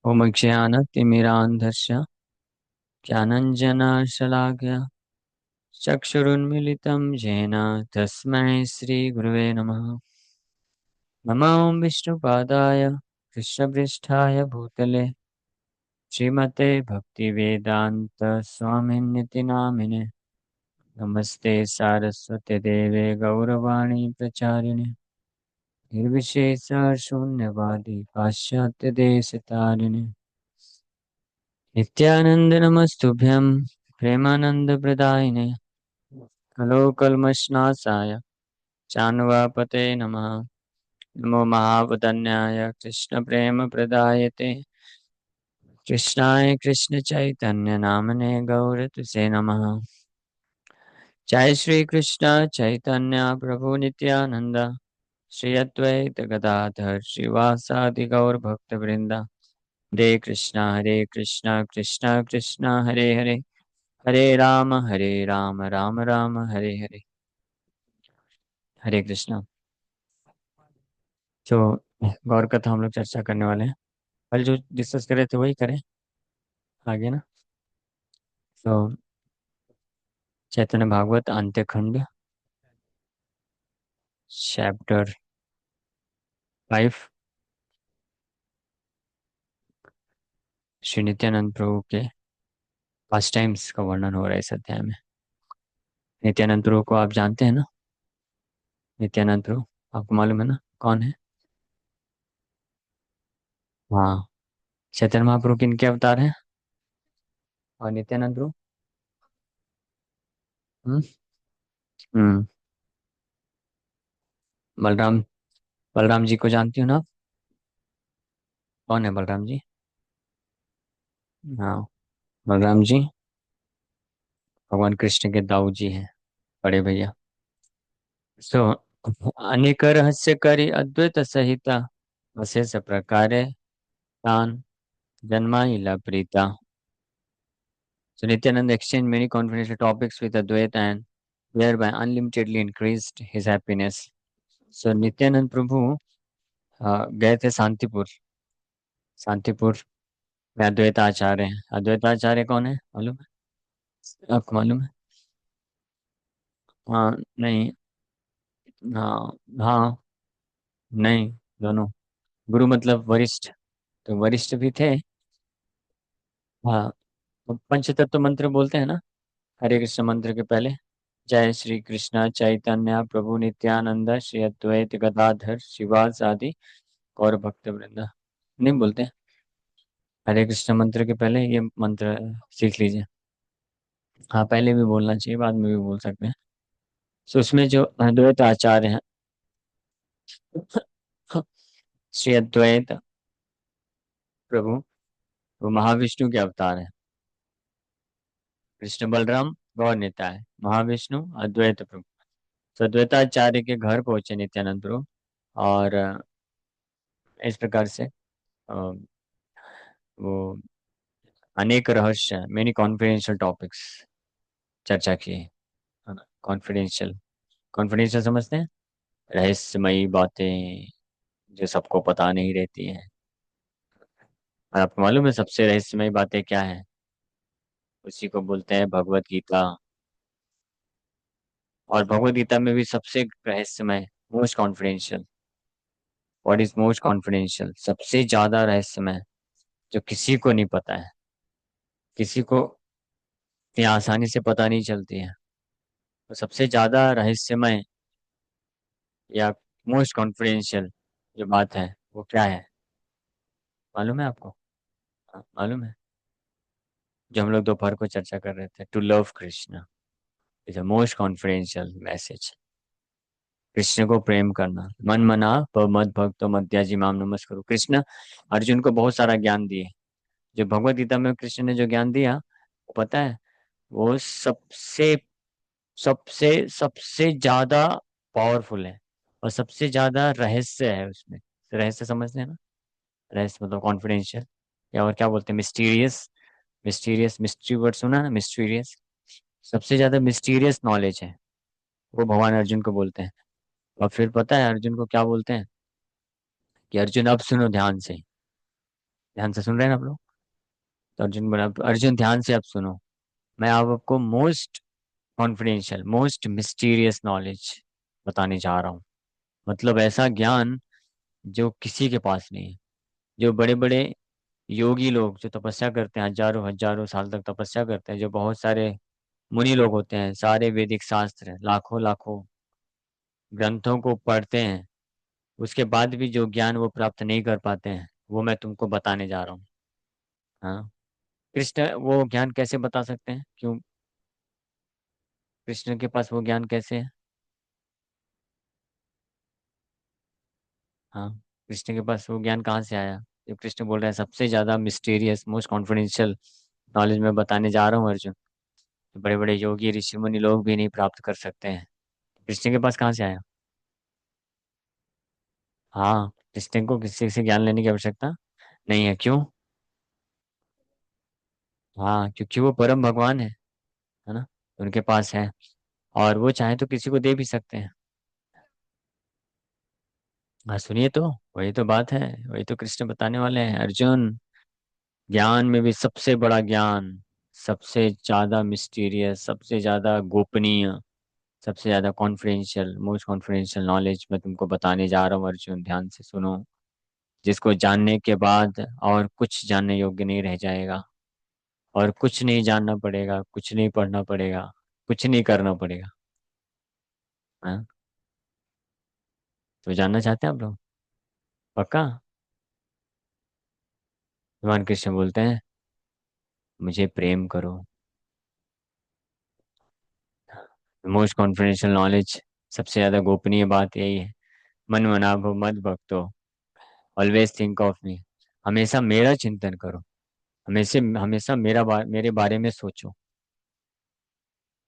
ओम ज्ञानतिमिरान्धस्य ज्ञानञ्जनशलाकया चक्षुरुन्मीलितं येन तस्मै श्रीगुरवे नमः। नमो विष्णुपादाय कृष्णपृष्ठाय भूतले श्रीमते भक्तिवेदान्तस्वामिन्निति नामिने। नमस्ते सारस्वते देवे गौरवाणी प्रचारिणे निर्विशेषशून्यवादी पाश्चात्यदेशतारिणे। नित्यानंद नमस्तुभ्यं प्रेमानंद प्रदायिने कलोकल्मषनाशाय चानुवापते नमः। नमो महावदन्याय कृष्ण प्रेम प्रदायते कृष्णाय कृष्ण चैतन्य नामने गौरतुसे नमः। जय श्री कृष्ण चैतन्य प्रभु नित्यानंद श्री अद्वैत गदाधर श्रीवासादि गौर भक्त वृंदा। हरे कृष्णा कृष्णा कृष्णा हरे हरे, हरे राम राम राम हरे हरे। हरे कृष्णा। तो गौर कथा हम लोग चर्चा करने वाले हैं। कल जो डिस्कस करे थे वही करें आगे ना। तो चैतन्य भागवत अंत्य खंड चैप्टर 5, श्री नित्यानंद प्रभु के पास्ट टाइम्स का वर्णन हो रहा है इस अध्याय में। नित्यानंद प्रभु को आप जानते हैं ना। नित्यानंद प्रभु आपको मालूम है ना कौन है। हाँ, चैतन्य महाप्रभु किनके अवतार हैं और नित्यानंद प्रभु। हम्म हम्म, बलराम। बलराम जी को जानती हो ना आप? कौन है बलराम जी? हाँ, बलराम जी भगवान कृष्ण के दाऊ जी हैं, बड़े भैया। सो अनेक रहस्य करी अद्वैत सहिता अशेष प्रकारे तान जन्माइला Preeta. So Nityananda exchanged many confidential topics with Advaita and thereby unlimitedly increased his happiness. So Nityanand प्रभु गए थे शांतिपुर। शांतिपुर में अद्वैत आचार्य हैं। अद्वैत आचार्य कौन है मालूम है आपको? मालूम है? हाँ नहीं। हाँ हाँ, नहीं, दोनों। गुरु मतलब वरिष्ठ, तो वरिष्ठ भी थे। हाँ, तो पंचतत्व मंत्र बोलते हैं ना हरे कृष्ण मंत्र के पहले। जय श्री कृष्ण चैतन्य प्रभु नित्यानंद श्री अद्वैत गदाधर शिवास आदि और भक्त वृंदा, नहीं बोलते हैं? हरे कृष्ण मंत्र के पहले ये मंत्र सीख लीजिए। हाँ, पहले भी बोलना चाहिए, बाद में भी बोल सकते हैं। तो उसमें जो अद्वैत आचार्य हैं, श्री अद्वैत प्रभु, वो महाविष्णु के अवतार है। कृष्ण बलराम गौर नेता है, महाविष्णु अद्वैत प्रभु। तो अद्वैताचार्य के घर पहुंचे नित्यानंद प्रभु और इस प्रकार से वो अनेक रहस्य मेनी कॉन्फिडेंशियल टॉपिक्स चर्चा की है ना। कॉन्फिडेंशियल, कॉन्फिडेंशियल समझते हैं? रहस्यमयी बातें जो सबको पता नहीं रहती हैं। और आपको मालूम है सबसे रहस्यमयी बातें क्या है? उसी को बोलते हैं भगवत गीता। और भगवत गीता में भी सबसे रहस्यमय, most confidential, what is most confidential, सबसे ज्यादा रहस्यमय, जो किसी को नहीं पता है, किसी को इतनी आसानी से पता नहीं चलती है। तो सबसे ज्यादा रहस्यमय या मोस्ट कॉन्फिडेंशियल जो बात है वो क्या है मालूम है आपको? हाँ, मालूम है। जो हम लोग दोपहर को चर्चा कर रहे थे, to love Krishna is the most confidential message. Krishna को प्रेम करना, मन मना मद भक्तो मध्याजी माम नमस्करो। कृष्ण अर्जुन को बहुत सारा ज्ञान दिए। जो भगवत गीता में कृष्ण ने जो ज्ञान दिया, वो पता है, वो सबसे सबसे सबसे ज्यादा पावरफुल है और सबसे ज्यादा रहस्य है उसमें। रहस्य समझते हैं ना? रहस्य मतलब कॉन्फिडेंशियल, या और क्या बोलते हैं, मिस्टीरियस। मिस्टीरियस, मिस्ट्री वर्ड सुना ना, मिस्टीरियस। सबसे ज्यादा मिस्टीरियस नॉलेज है, वो भगवान अर्जुन को बोलते हैं। और फिर पता है अर्जुन को क्या बोलते हैं? कि अर्जुन अब सुनो ध्यान से। ध्यान से सुन रहे हैं आप लोग? तो अर्जुन बोला, अर्जुन ध्यान से आप सुनो। मैं अब आपको most confidential, most mysterious knowledge बताने जा रहा हूँ। मतलब ऐसा ज्ञान जो किसी के पास नहीं है। जो बड़े बड़े योगी लोग जो तपस्या करते हैं, हजारों हजारों साल तक तपस्या करते हैं, जो बहुत सारे मुनि लोग होते हैं, सारे वैदिक शास्त्र लाखों लाखों ग्रंथों को पढ़ते हैं, उसके बाद भी जो ज्ञान वो प्राप्त नहीं कर पाते हैं, वो मैं तुमको बताने जा रहा हूँ। हाँ। कृष्ण वो ज्ञान कैसे बता सकते हैं? क्यों? कृष्ण के पास वो ज्ञान कैसे है? हाँ। कृष्ण के पास वो ज्ञान कहाँ से आया? जो कृष्ण बोल रहे हैं सबसे ज्यादा मिस्टीरियस मोस्ट कॉन्फिडेंशियल नॉलेज मैं बताने जा रहा हूँ अर्जुन, बड़े बड़े योगी ऋषि मुनि लोग भी नहीं प्राप्त कर सकते हैं। कृष्ण के पास कहाँ से आया? हाँ। कृष्ण को किसी से ज्ञान लेने की आवश्यकता नहीं है। क्यों? हाँ, क्योंकि वो परम भगवान है ना? उनके पास है, और वो चाहे तो किसी को दे भी सकते हैं। हाँ, सुनिए तो। वही तो बात है, वही तो कृष्ण बताने वाले हैं अर्जुन। ज्ञान में भी सबसे बड़ा ज्ञान, सबसे ज्यादा मिस्टीरियस, सबसे ज्यादा गोपनीय, सबसे ज्यादा कॉन्फिडेंशियल, मोस्ट कॉन्फिडेंशियल नॉलेज मैं तुमको बताने जा रहा हूँ अर्जुन, ध्यान से सुनो। जिसको जानने के बाद और कुछ जानने योग्य नहीं रह जाएगा, और कुछ नहीं जानना पड़ेगा, कुछ नहीं पढ़ना पड़ेगा, कुछ नहीं करना पड़ेगा। हाँ। तो जानना चाहते हैं आप लोग? पक्का? भगवान कृष्ण बोलते हैं, मुझे प्रेम करो। मोस्ट कॉन्फिडेंशियल नॉलेज, सबसे ज्यादा गोपनीय बात यही है। मन मना भो मत भक्तो, ऑलवेज थिंक ऑफ मी। हमेशा मेरा चिंतन करो, हमेशा हमेशा मेरे बारे में सोचो,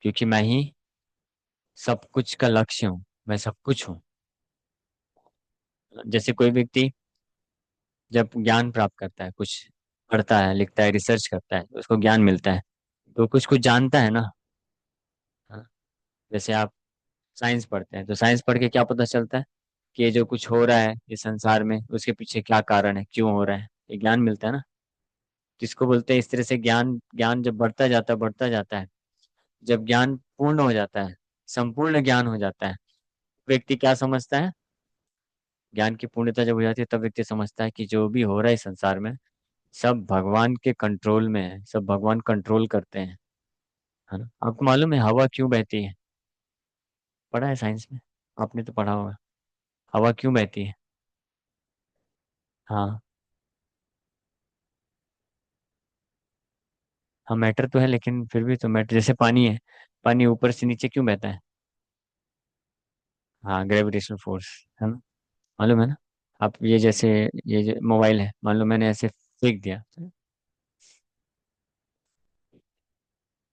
क्योंकि मैं ही सब कुछ का लक्ष्य हूँ, मैं सब कुछ हूँ। जैसे कोई व्यक्ति जब ज्ञान प्राप्त करता है, कुछ पढ़ता है, लिखता है, रिसर्च करता है, तो उसको ज्ञान मिलता है, तो कुछ कुछ जानता है ना। हाँ। जैसे आप साइंस पढ़ते हैं, तो साइंस पढ़ के क्या पता चलता है कि ये जो कुछ हो रहा है इस संसार में, उसके पीछे क्या कारण है, क्यों हो रहा है, ये ज्ञान मिलता है ना। जिसको बोलते हैं इस तरह से ज्ञान, ज्ञान जब बढ़ता जाता है, जब ज्ञान पूर्ण हो जाता है, संपूर्ण ज्ञान हो जाता है, व्यक्ति क्या समझता है? ज्ञान की पूर्णता जब हो जाती है, तब व्यक्ति समझता है कि जो भी हो रहा है इस संसार में, सब भगवान के कंट्रोल में है, सब भगवान कंट्रोल करते हैं। है ना? आपको मालूम है हवा क्यों बहती है? पढ़ा है साइंस में, आपने तो पढ़ा होगा। हवा क्यों बहती है? हाँ। हाँ, मैटर तो है, लेकिन फिर भी तो मैटर, जैसे पानी है, पानी ऊपर से नीचे क्यों बहता है? हाँ, ग्रेविटेशनल फोर्स। है ना? मालूम है ना? आप ये जैसे, ये जो मोबाइल है, मान लो मैंने ऐसे फेंक दिया,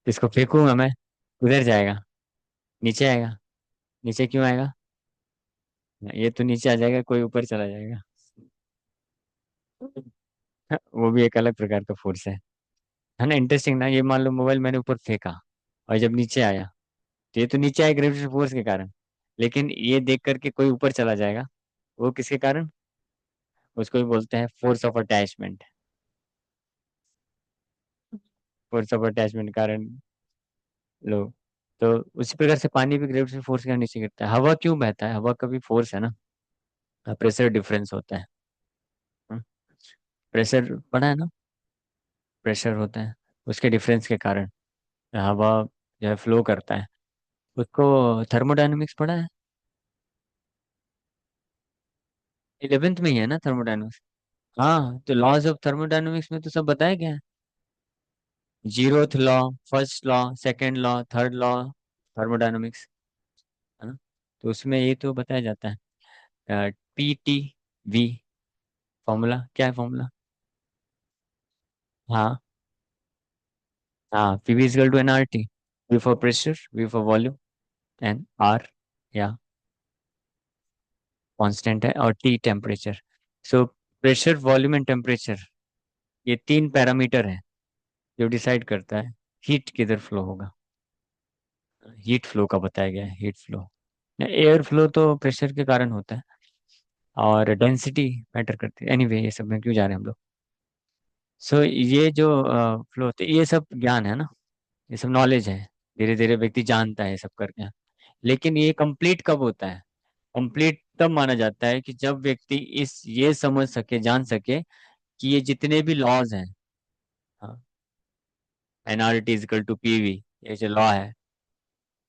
इसको फेंकूंगा मैं, उधर जाएगा, नीचे आएगा। नीचे क्यों आएगा? ये तो नीचे आ जाएगा, कोई ऊपर चला जाएगा। वो भी एक अलग प्रकार का फोर्स है ना? इंटरेस्टिंग ना? ये मान लो मोबाइल मैंने ऊपर फेंका, और जब नीचे आया, तो ये तो नीचे आया ग्रेविटेशनल फोर्स के कारण, लेकिन ये देख करके कोई ऊपर चला जाएगा, वो किसके कारण? उसको भी बोलते हैं force of attachment. Force of attachment कारण लोग, तो उसी प्रकार से पानी भी ग्रेविटेशनल फोर्स के नीचे गिरता है। हवा क्यों बहता है? हवा का भी फोर्स है ना, प्रेशर डिफरेंस होता है। प्रेशर पढ़ा है ना? प्रेशर होता है, उसके डिफरेंस के कारण हवा जो है फ्लो करता है। उसको थर्मोडायनेमिक्स पढ़ा है? 11th में ही है ना थर्मोडायनेमिक्स? हाँ, तो लॉज ऑफ थर्मोडायनेमिक्स में तो सब बताया गया है। Zeroth law, first law, second law, third law, thermodynamics. है ना? तो उसमें ये तो बताया जाता है। PTV, फॉर्मूला क्या है? फॉर्मूला, हाँ। हाँ, PV is equal to nRT। V for pressure, V for volume, and R या कांस्टेंट है, और T temperature. So pressure, volume and temperature, ये तीन पैरामीटर है जो डिसाइड करता है हीट किधर फ्लो होगा। हीट फ्लो का बताया गया है, हीट फ्लो। एयर फ्लो तो प्रेशर के कारण होता है, और डेंसिटी मैटर करती है। एनीवे, ये सब में क्यों जा रहे हैं हम लोग? सो ये जो फ्लो होते ये सब ज्ञान है ना, ये सब नॉलेज है। धीरे धीरे व्यक्ति जानता है ये सब करके। लेकिन ये कंप्लीट कब होता है? कंप्लीट तब माना जाता है कि जब व्यक्ति इस ये समझ सके, जान सके कि ये जितने भी लॉज हैं, हाँ, NR T is equal to PV, ये जो लॉ है,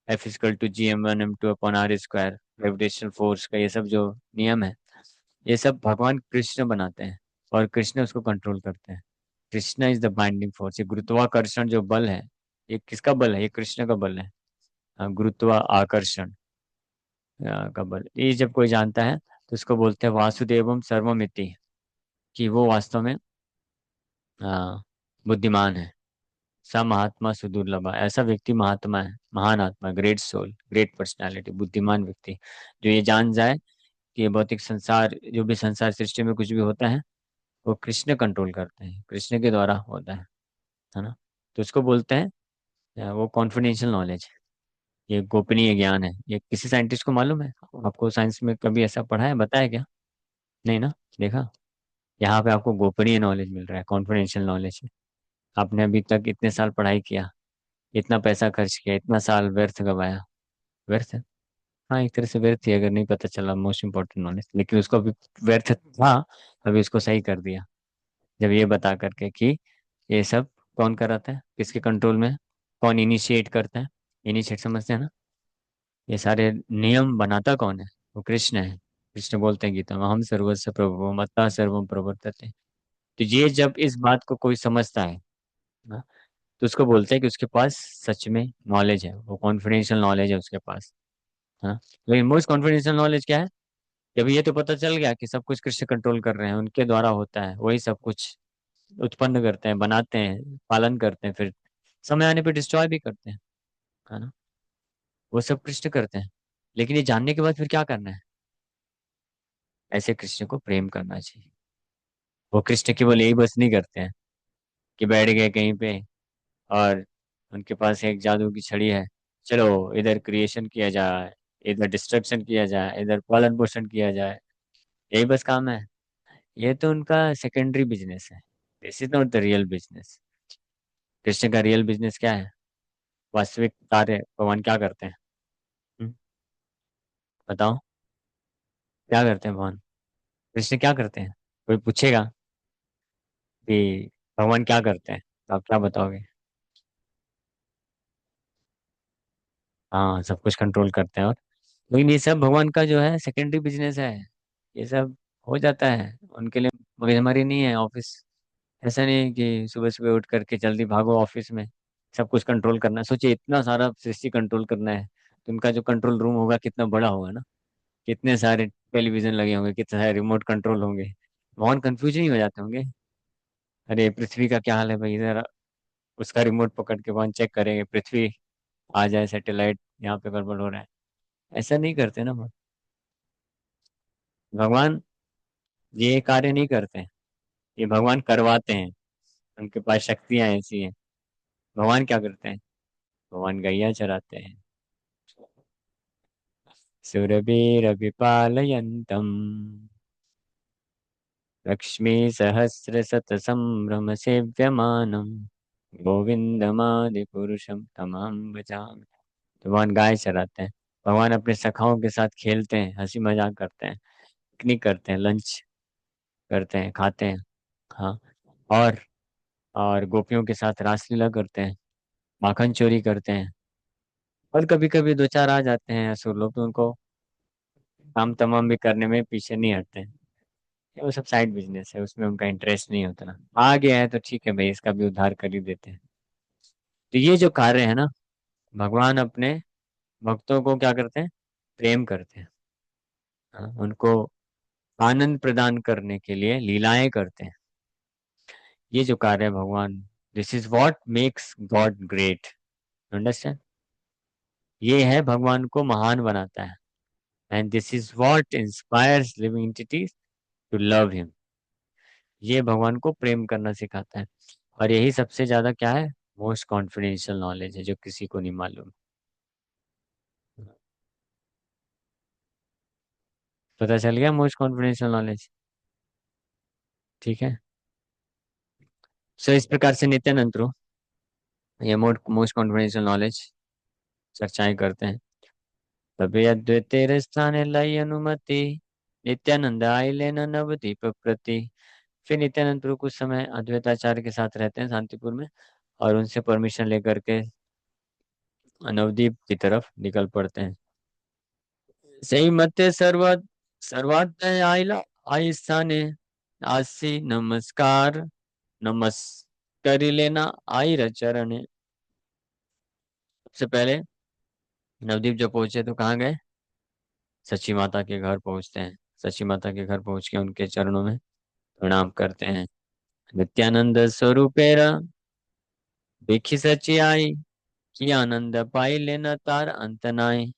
F is equal to G M one M two upon R square, gravitational force का ये सब जो नियम है, ये सब भगवान कृष्ण बनाते हैं और कृष्ण उसको कंट्रोल करते हैं। Krishna is the binding force. ये गुरुत्वाकर्षण जो बल है, ये किसका बल है? ये कृष्ण का बल है। हाँ, गुरुत्वाकर्षण का बल, ये जब कोई जानता है तो उसको बोलते हैं वासुदेवम सर्वमिति, कि वो वास्तव में हाँ, बुद्धिमान है। स महात्मा सुदुर्लभ, ऐसा व्यक्ति महात्मा है, महान आत्मा, ग्रेट सोल, ग्रेट पर्सनालिटी, बुद्धिमान व्यक्ति, जो ये जान जाए कि ये भौतिक संसार, जो भी संसार सृष्टि में कुछ भी होता है, वो कृष्ण कंट्रोल करते हैं, कृष्ण के द्वारा होता है ना। तो उसको बोलते हैं वो कॉन्फिडेंशियल नॉलेज, ये गोपनीय ज्ञान है। ये किसी साइंटिस्ट को मालूम है? आपको साइंस में कभी ऐसा पढ़ा है, बताया क्या? नहीं ना। देखा, यहाँ पे आपको गोपनीय नॉलेज मिल रहा है, कॉन्फिडेंशियल नॉलेज। आपने अभी तक इतने साल पढ़ाई किया, इतना पैसा खर्च किया, इतना साल व्यर्थ गवाया। व्यर्थ है? हाँ, एक तरह से व्यर्थ ही है, अगर नहीं पता चला मोस्ट इम्पोर्टेंट नॉलेज। लेकिन उसको अभी व्यर्थ था, अभी उसको सही कर दिया जब ये बता करके कि ये सब कौन कराता है, किसके कंट्रोल में है, कौन इनिशिएट करता है। इनिशिएट समझते हैं ना? ये सारे नियम बनाता कौन है? वो कृष्ण है। कृष्ण बोलते हैं गीता में, हम सर्वस्व प्रभु मत्ता सर्वम प्रवर्तते। तो ये जब इस बात को कोई समझता है ना, तो उसको बोलते हैं कि उसके पास सच में नॉलेज है, वो कॉन्फिडेंशियल नॉलेज है उसके पास। हाँ, लेकिन मोस्ट कॉन्फिडेंशियल नॉलेज क्या है? जब ये तो पता चल गया कि सब कुछ कृष्ण कंट्रोल कर रहे हैं, उनके द्वारा होता है, वही सब कुछ उत्पन्न करते हैं, बनाते हैं, पालन करते हैं, फिर समय आने पर डिस्ट्रॉय भी करते हैं, है ना। वो सब कृष्ण करते हैं। लेकिन ये जानने के बाद फिर क्या करना है? ऐसे कृष्ण को प्रेम करना चाहिए। वो कृष्ण केवल यही बस नहीं करते हैं कि बैठ गए कहीं पे और उनके पास एक जादू की छड़ी है, चलो इधर क्रिएशन किया जाए, इधर डिस्ट्रक्शन किया जाए, इधर पालन पोषण किया जाए, यही बस काम है। ये तो उनका सेकेंडरी बिजनेस है। This is not the real business. Krishna का रियल बिजनेस क्या है? वास्तविक कार्य भगवान क्या करते हैं? हम्म? बताओ, क्या करते हैं भगवान? कृष्ण क्या करते हैं? कोई पूछेगा कि भगवान क्या करते हैं, तो आप क्या बताओगे? हाँ, सब कुछ कंट्रोल करते हैं। और लेकिन ये सब भगवान का जो है सेकेंडरी बिजनेस है। ये सब हो जाता है उनके लिए, मगर हमारी नहीं है ऑफिस। ऐसा नहीं है कि सुबह सुबह उठ करके जल्दी भागो ऑफिस में, सब कुछ कंट्रोल करना है। सोचिए, इतना सारा सृष्टि कंट्रोल करना है, तो उनका जो कंट्रोल रूम होगा कितना बड़ा होगा ना, कितने सारे टेलीविजन लगे होंगे, कितने सारे रिमोट कंट्रोल होंगे। भगवान कंफ्यूज नहीं हो जाते होंगे? अरे पृथ्वी का क्या हाल है भाई, इधर उसका रिमोट पकड़ के भगवान चेक करेंगे, पृथ्वी आ जाए, सैटेलाइट यहाँ पे गड़बड़ हो रहा है। ऐसा नहीं करते ना भगवान। भगवान ये कार्य नहीं करते हैं, ये भगवान करवाते हैं। उनके पास शक्तियां ऐसी हैं। भगवान क्या करते हैं? भगवान गैया चराते हैं। सुरभिरभिपालयन्तम् लक्ष्मी सहस्र शत संभ्रम सेव्यमानम् गोविंदमादिपुरुषम तमाम भजामि। तो भगवान गाय चराते हैं। भगवान अपने सखाओं के साथ खेलते हैं, हंसी मजाक करते हैं, पिकनिक करते हैं, लंच करते हैं, खाते हैं। हाँ, और और गोपियों के साथ रासलीला करते हैं, माखन चोरी करते हैं। और कभी कभी दो चार आ जाते हैं असुर लोग, तो उनको काम तमाम भी करने में पीछे नहीं हटते हैं। ये वो सब साइड बिजनेस है, उसमें उनका इंटरेस्ट नहीं होता ना। आ गया है तो ठीक है भाई, इसका भी उद्धार कर ही देते हैं। तो ये जो कार्य है ना, भगवान अपने भक्तों को क्या करते हैं? प्रेम करते हैं। हाँ, उनको आनंद प्रदान करने के लिए लीलाएं करते हैं। ये जो कार्य है भगवान, this is what makes God great. Understand? ये है भगवान को महान बनाता है। And this is what inspires living entities to love him. ये भगवान को प्रेम करना सिखाता है। और यही सबसे ज्यादा क्या है? मोस्ट कॉन्फिडेंशियल नॉलेज है, जो किसी को नहीं मालूम। पता चल गया मोस्ट कॉन्फिडेंशियल नॉलेज? ठीक है। सो इस प्रकार से नित्यानंद प्रभु ये मोस्ट कॉन्फिडेंशियल नॉलेज चर्चाएं करते हैं। तभी अद्वैतेर स्थाने लाई अनुमति, नित्यानंद आई लेना नवदीप प्रति। फिर नित्यानंद प्रभु कुछ समय अद्वैताचार्य के साथ रहते हैं शांतिपुर में, और उनसे परमिशन लेकर के नवदीप की तरफ निकल पड़ते हैं। सही मते सर्वात्मय आइला आई स्थाने, आसी नमस्कार नमस करी लेना आई रचरण। सबसे पहले नवदीप जब पहुंचे तो कहाँ गए? सची माता के घर पहुंचते हैं। सची माता के घर पहुंच के उनके चरणों में प्रणाम करते हैं। नित्यानंद स्वरूपेरा देखी सची आई, कि आनंद पाई लेना तार अंत नाई।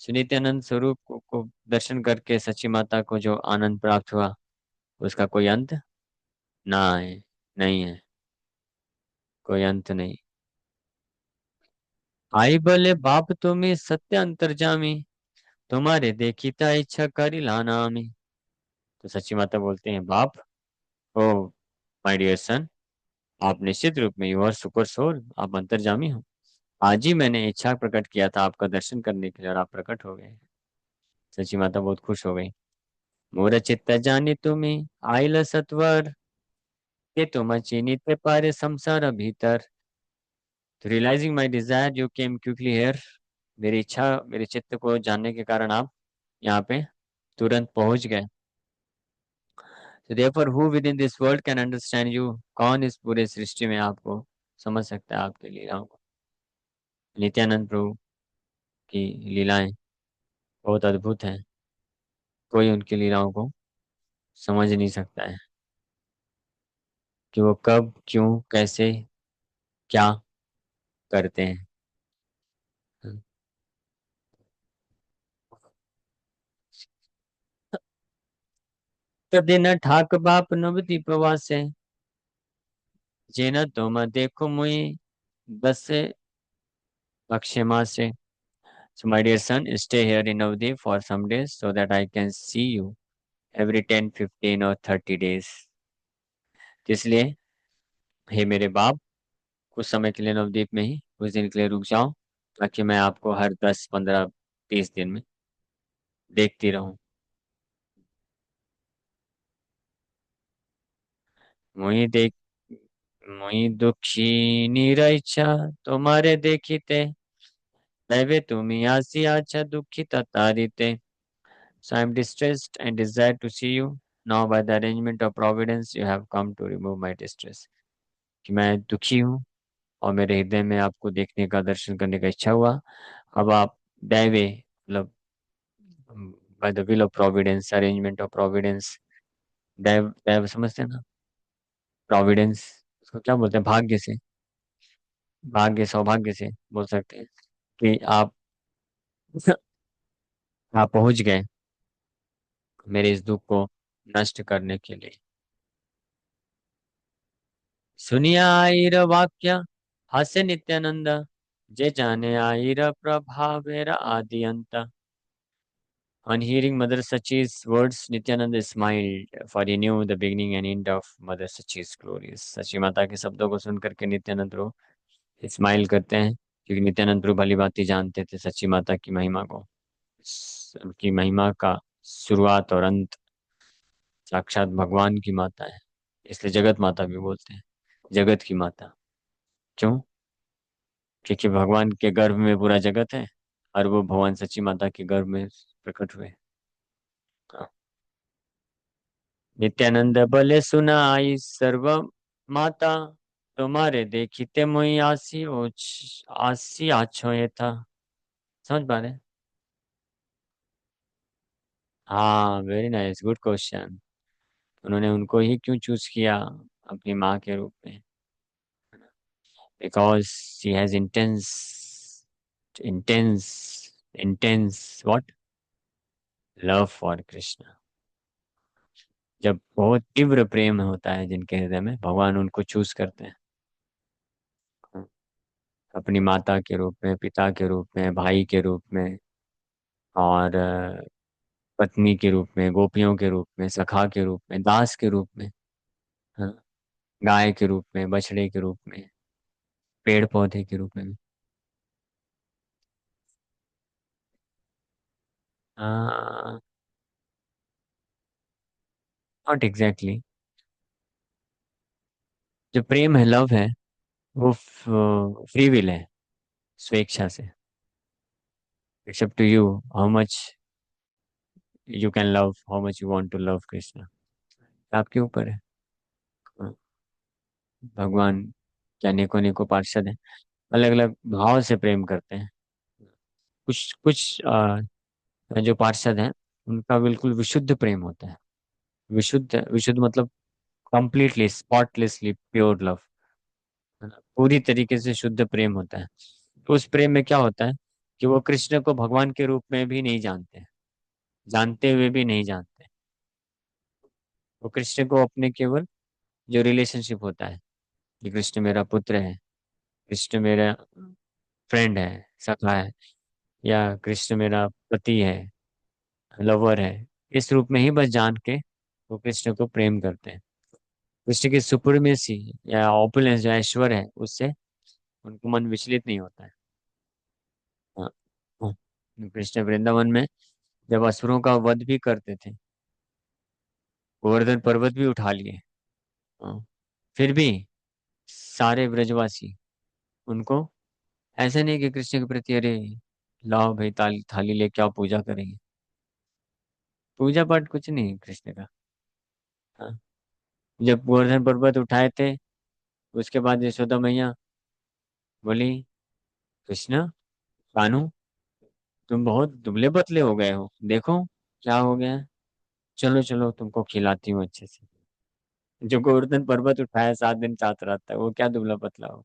श्री नित्यानंद स्वरूप को दर्शन करके सची माता को जो आनंद प्राप्त हुआ, उसका कोई अंत ना है, नहीं है, कोई अंत नहीं। आई बोले बाप तुम्हें सत्य अंतर्जामी, तुम्हारे देखिता इच्छा करी लाना आमी। तो सची माता बोलते हैं, बाप, ओ माय डियर सन, आप निश्चित रूप में, यू आर सुपर सोल, आप अंतर्जामी हो। आज ही मैंने इच्छा प्रकट किया था आपका दर्शन करने के लिए, और आप प्रकट हो गए। सची माता बहुत खुश हो गई। मोर चित्त जानी तुम्हें आइल सत्वर, के तुम चीनित पारे संसार भीतर। तो realising my desire you came quickly here, मेरी इच्छा, मेरे चित्त को जानने के कारण आप यहाँ पे तुरंत पहुंच गए। तो therefore who within this world can understand you, कौन इस पूरे सृष्टि में आपको समझ सकता है, आपकी लीलाओं को। नित्यानंद प्रभु की लीलाएं बहुत अद्भुत हैं, कोई उनकी लीलाओं को समझ नहीं सकता है कि वो कब, क्यों, कैसे, क्या करते हैं। दिन ठाक बाप नवदीप वासे, जेना तुम देखो मुई बस अक्षमा से। So my dear son, stay here in Navdeep for some days so that I can see you every 10, 15 or 30 days. तो इसलिए हे मेरे बाप, कुछ समय के लिए नवदीप में ही कुछ दिन के लिए रुक जाओ, ताकि मैं आपको हर 10, 15, 30 दिन में देखती रहूं। मुई देख मुई दुखी निरैच्छा, तुम्हारे देखिते, दैवे तुम्ही आसी आच्छा दुखी तारिते। So I am distressed and desire to see you. Now by the arrangement of providence you have come to remove my distress. कि मैं दुखी हूँ, और मेरे हृदय में आपको देखने का, दर्शन करने का इच्छा हुआ। अब आप दैवे, मतलब by the will of Providence, arrangement of Providence, दैव दैव समझते हैं ना, प्रोविडेंस, उसको क्या बोलते हैं, भाग्य से, भाग्य, सौभाग्य से बोल सकते हैं कि आप पहुंच गए मेरे इस दुख को नष्ट करने के लिए। सुनिया आईर वाक्य हास्य नित्यानंद, जे जाने आईर प्रभावेर आदि अंत। On hearing Mother Sachi's words, Nityananda smiled, for he knew the beginning and end of Mother Sachi's glories. सची माता के शब्दों को सुन करके नित्यानंद प्रभु स्माइल करते हैं, क्योंकि नित्यानंद प्रभु भली भांति जानते थे सची माता की महिमा को। उनकी महिमा का शुरुआत और अंत साक्षात भगवान की माता है, इसलिए जगत माता भी बोलते हैं, जगत की माता। क्यों? क्योंकि भगवान के गर्भ में पूरा जगत है, और वो भगवान सची माता के गर्भ में प्रकट हुए। हाँ। नित्यानंद बोले, सुना आई सर्व माता, तुम्हारे देखिते मुई आसी आछो ये था। समझ पा रहे? हाँ, वेरी नाइस, गुड क्वेश्चन। उन्होंने उनको ही क्यों चूज किया अपनी माँ के रूप में? Because she has intense what, love for Krishna. जब बहुत तीव्र प्रेम होता है जिनके हृदय में, भगवान उनको चूज करते हैं अपनी माता के रूप में, पिता के रूप में, भाई के रूप में, और पत्नी के रूप में, गोपियों के रूप में, सखा के रूप में, दास के रूप में। हाँ, गाय के रूप में, बछड़े के रूप में, पेड़ पौधे के रूप में। Not exactly. जो प्रेम है, लव है, वो फ्री विल है, स्वेच्छा से। It's up to you how much you can love, how much you want to love Krishna. आपके ऊपर है। हाँ, भगवान के अनेकों अनेकों पार्षद हैं, अलग अलग भाव से प्रेम करते हैं। कुछ कुछ जो पार्षद हैं, उनका बिल्कुल विशुद्ध प्रेम होता है। विशुद्ध विशुद्ध मतलब कंप्लीटली स्पॉटलेसली प्योर लव, है ना, पूरी तरीके से शुद्ध प्रेम होता है। तो उस प्रेम में क्या होता है कि वो कृष्ण को भगवान के रूप में भी नहीं जानते, जानते हुए भी नहीं जानते। वो कृष्ण को अपने केवल जो रिलेशनशिप होता है कि कृष्ण मेरा पुत्र है, कृष्ण मेरा फ्रेंड है, सखा है, या कृष्ण मेरा पति है, लवर है, इस रूप में ही बस जान के वो कृष्ण को प्रेम करते हैं। कृष्ण की सुप्रीमेसी या ऑपुलेंस, जो ऐश्वर्य है, उससे उनको मन विचलित नहीं होता है। हाँ, हाँ। कृष्ण वृंदावन में जब असुरों का वध भी करते थे, गोवर्धन पर्वत भी उठा लिए, हाँ, फिर भी सारे ब्रजवासी उनको ऐसे नहीं कि कृष्ण के प्रति, अरे लाओ भाई थाली थाली ले, क्या पूजा करेंगे। पूजा पाठ कुछ नहीं है कृष्ण का। हाँ, जब गोवर्धन पर्वत उठाए थे, उसके बाद यशोदा मैया बोली, कृष्ण, कान्हू, तुम बहुत दुबले पतले हो गए हो, देखो क्या हो गया है। चलो चलो तुमको खिलाती हूँ अच्छे से। जो गोवर्धन पर्वत उठाया 7 दिन 7 रात तक, वो क्या दुबला पतला हो,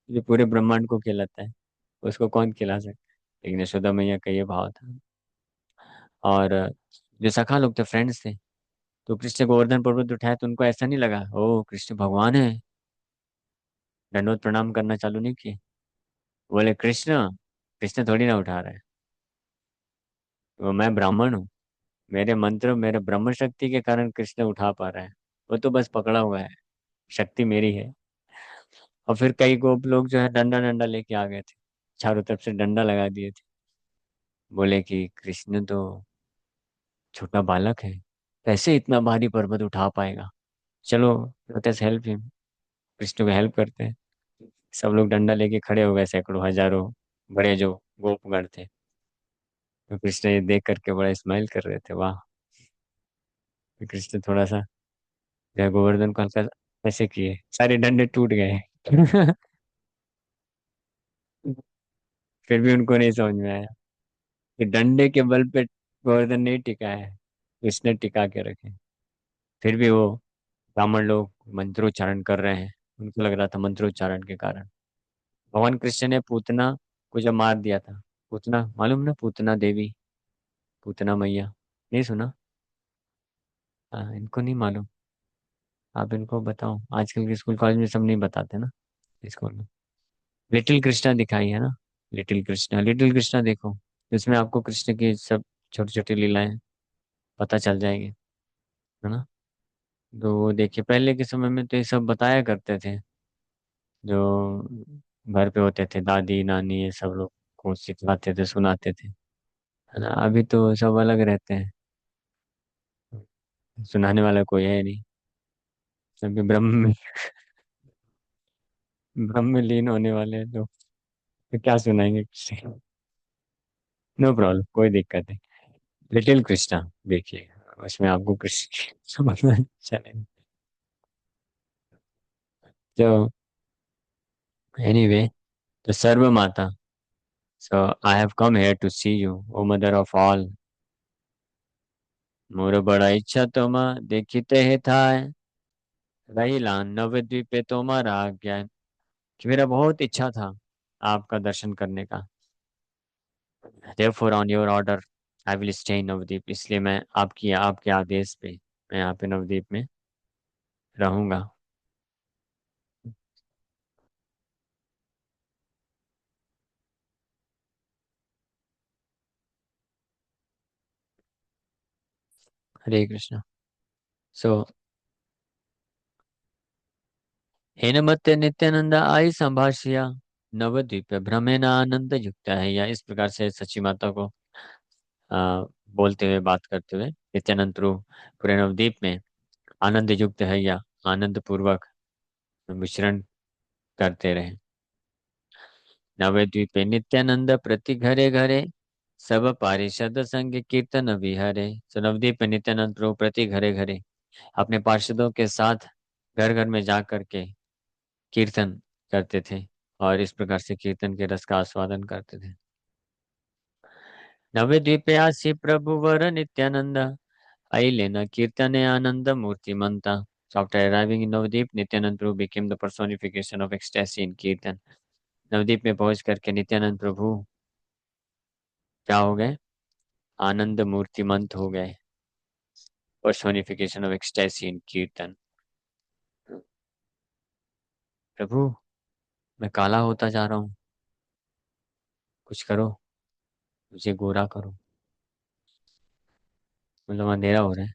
जो पूरे ब्रह्मांड को खिलाता है, उसको कौन खिला सकता है। लेकिन यशोदा मैया का ये भाव था। और जो सखा लोग थे, फ्रेंड्स थे, तो कृष्ण गोवर्धन पर्वत उठाया तो उनको ऐसा नहीं लगा ओ कृष्ण भगवान है, दंडवत प्रणाम करना चालू नहीं किए। बोले कृष्ण, कृष्ण थोड़ी ना उठा रहा है, वो मैं ब्राह्मण हूँ, मेरे मंत्र मेरे ब्रह्म शक्ति के कारण कृष्ण उठा पा रहा है, वो तो बस पकड़ा हुआ है, शक्ति मेरी है। और फिर कई गोप लोग जो है डंडा डंडा लेके आ गए थे, चारों तरफ से डंडा लगा दिए थे। बोले कि कृष्ण तो छोटा बालक है, कैसे इतना भारी पर्वत उठा पाएगा, चलो let us help him, Krishna को हेल्प करते हैं। सब लोग डंडा लेके खड़े हो गए, सैकड़ों हजारों बड़े जो गोपगण थे। तो कृष्ण ये देख करके बड़ा स्माइल कर रहे थे, वाह। तो कृष्ण थोड़ा सा जो गोवर्धन को हल्का ऐसे किए, सारे डंडे टूट गए। फिर भी उनको नहीं समझ में आया कि डंडे के बल पे गोवर्धन नहीं टिका है, कृष्ण टिका के रखे। फिर भी वो ब्राह्मण लोग मंत्रोच्चारण कर रहे हैं, उनको लग रहा था मंत्रोच्चारण के कारण। भगवान कृष्ण ने पूतना को जब मार दिया था, पूतना मालूम ना, पूतना देवी, पूतना मैया, नहीं सुना। हाँ, इनको नहीं मालूम। आप इनको बताओ, आजकल के स्कूल कॉलेज में सब नहीं बताते ना, स्कूल में। लिटिल कृष्णा दिखाई है ना, लिटिल कृष्णा, लिटिल कृष्णा देखो, इसमें आपको कृष्ण की सब छोटी छोटी लीलाएं पता चल जाएगी, है ना। तो वो देखिए, पहले के समय में तो ये सब बताया करते थे, जो घर पे होते थे, दादी नानी, ये सब लोग को सिखलाते थे, सुनाते थे, है ना। अभी तो सब अलग रहते हैं, सुनाने वाला कोई है नहीं, सभी ब्रह्म में लीन होने वाले हैं, तो क्या सुनाएंगे किसी को। नो प्रॉब्लम, कोई दिक्कत नहीं। लिटिल कृष्णा देखिए, उसमें आपको कृष्ण समझना चलेगा। तो एनीवे, तो सर्व माता, so I have come here to see you O mother of all. More बड़ा इच्छा तुम देखते है थाय, रहीला नवद्वीपे तुम्हारा आज्ञा। कि मेरा बहुत इच्छा था आपका दर्शन करने का, therefore on your order I will stay in Nabadwip, इसलिए मैं आपकी आपके आदेश पे मैं यहाँ पे नवद्वीप में रहूंगा। हरे कृष्णा। सो हेनमत्य नित्यानंद आई संभाषिया, नवद्वीप भ्रमेण आनंद युक्त है, या इस प्रकार से सची माता को आ, बोलते हुए बात करते हुए नित्यानंद प्रभु पूरे नवद्वीप में आनंद युक्त है या आनंद पूर्वक विचरण करते रहे। नवद्वीपे नित्यानंद प्रति घरे घरे, सब पारिषद संग कीर्तन विहरे। तो नवद्वीप में नित्यानंद प्रभु प्रति घरे घरे अपने पार्षदों के साथ घर घर में जा करके कीर्तन करते थे, और इस प्रकार से कीर्तन के रस का आस्वादन करते थे। नवे द्वीपे आसी प्रभु वर नित्यानंद, अइले न कीर्तने आनंद मूर्तिमंता। So after arriving in Navadip, Nityanand Prabhu became the personification of ecstasy in Kirtan. Navdeep में पहुंच करके नित्यानंद प्रभु क्या हो गए? आनंद मूर्तिमंत हो गए, पर्सोनिफिकेशन ऑफ एक्सटेसी इन कीर्तन। प्रभु, मैं काला होता जा रहा हूँ, कुछ करो, मुझे गोरा करो। मतलब अंधेरा हो रहा है।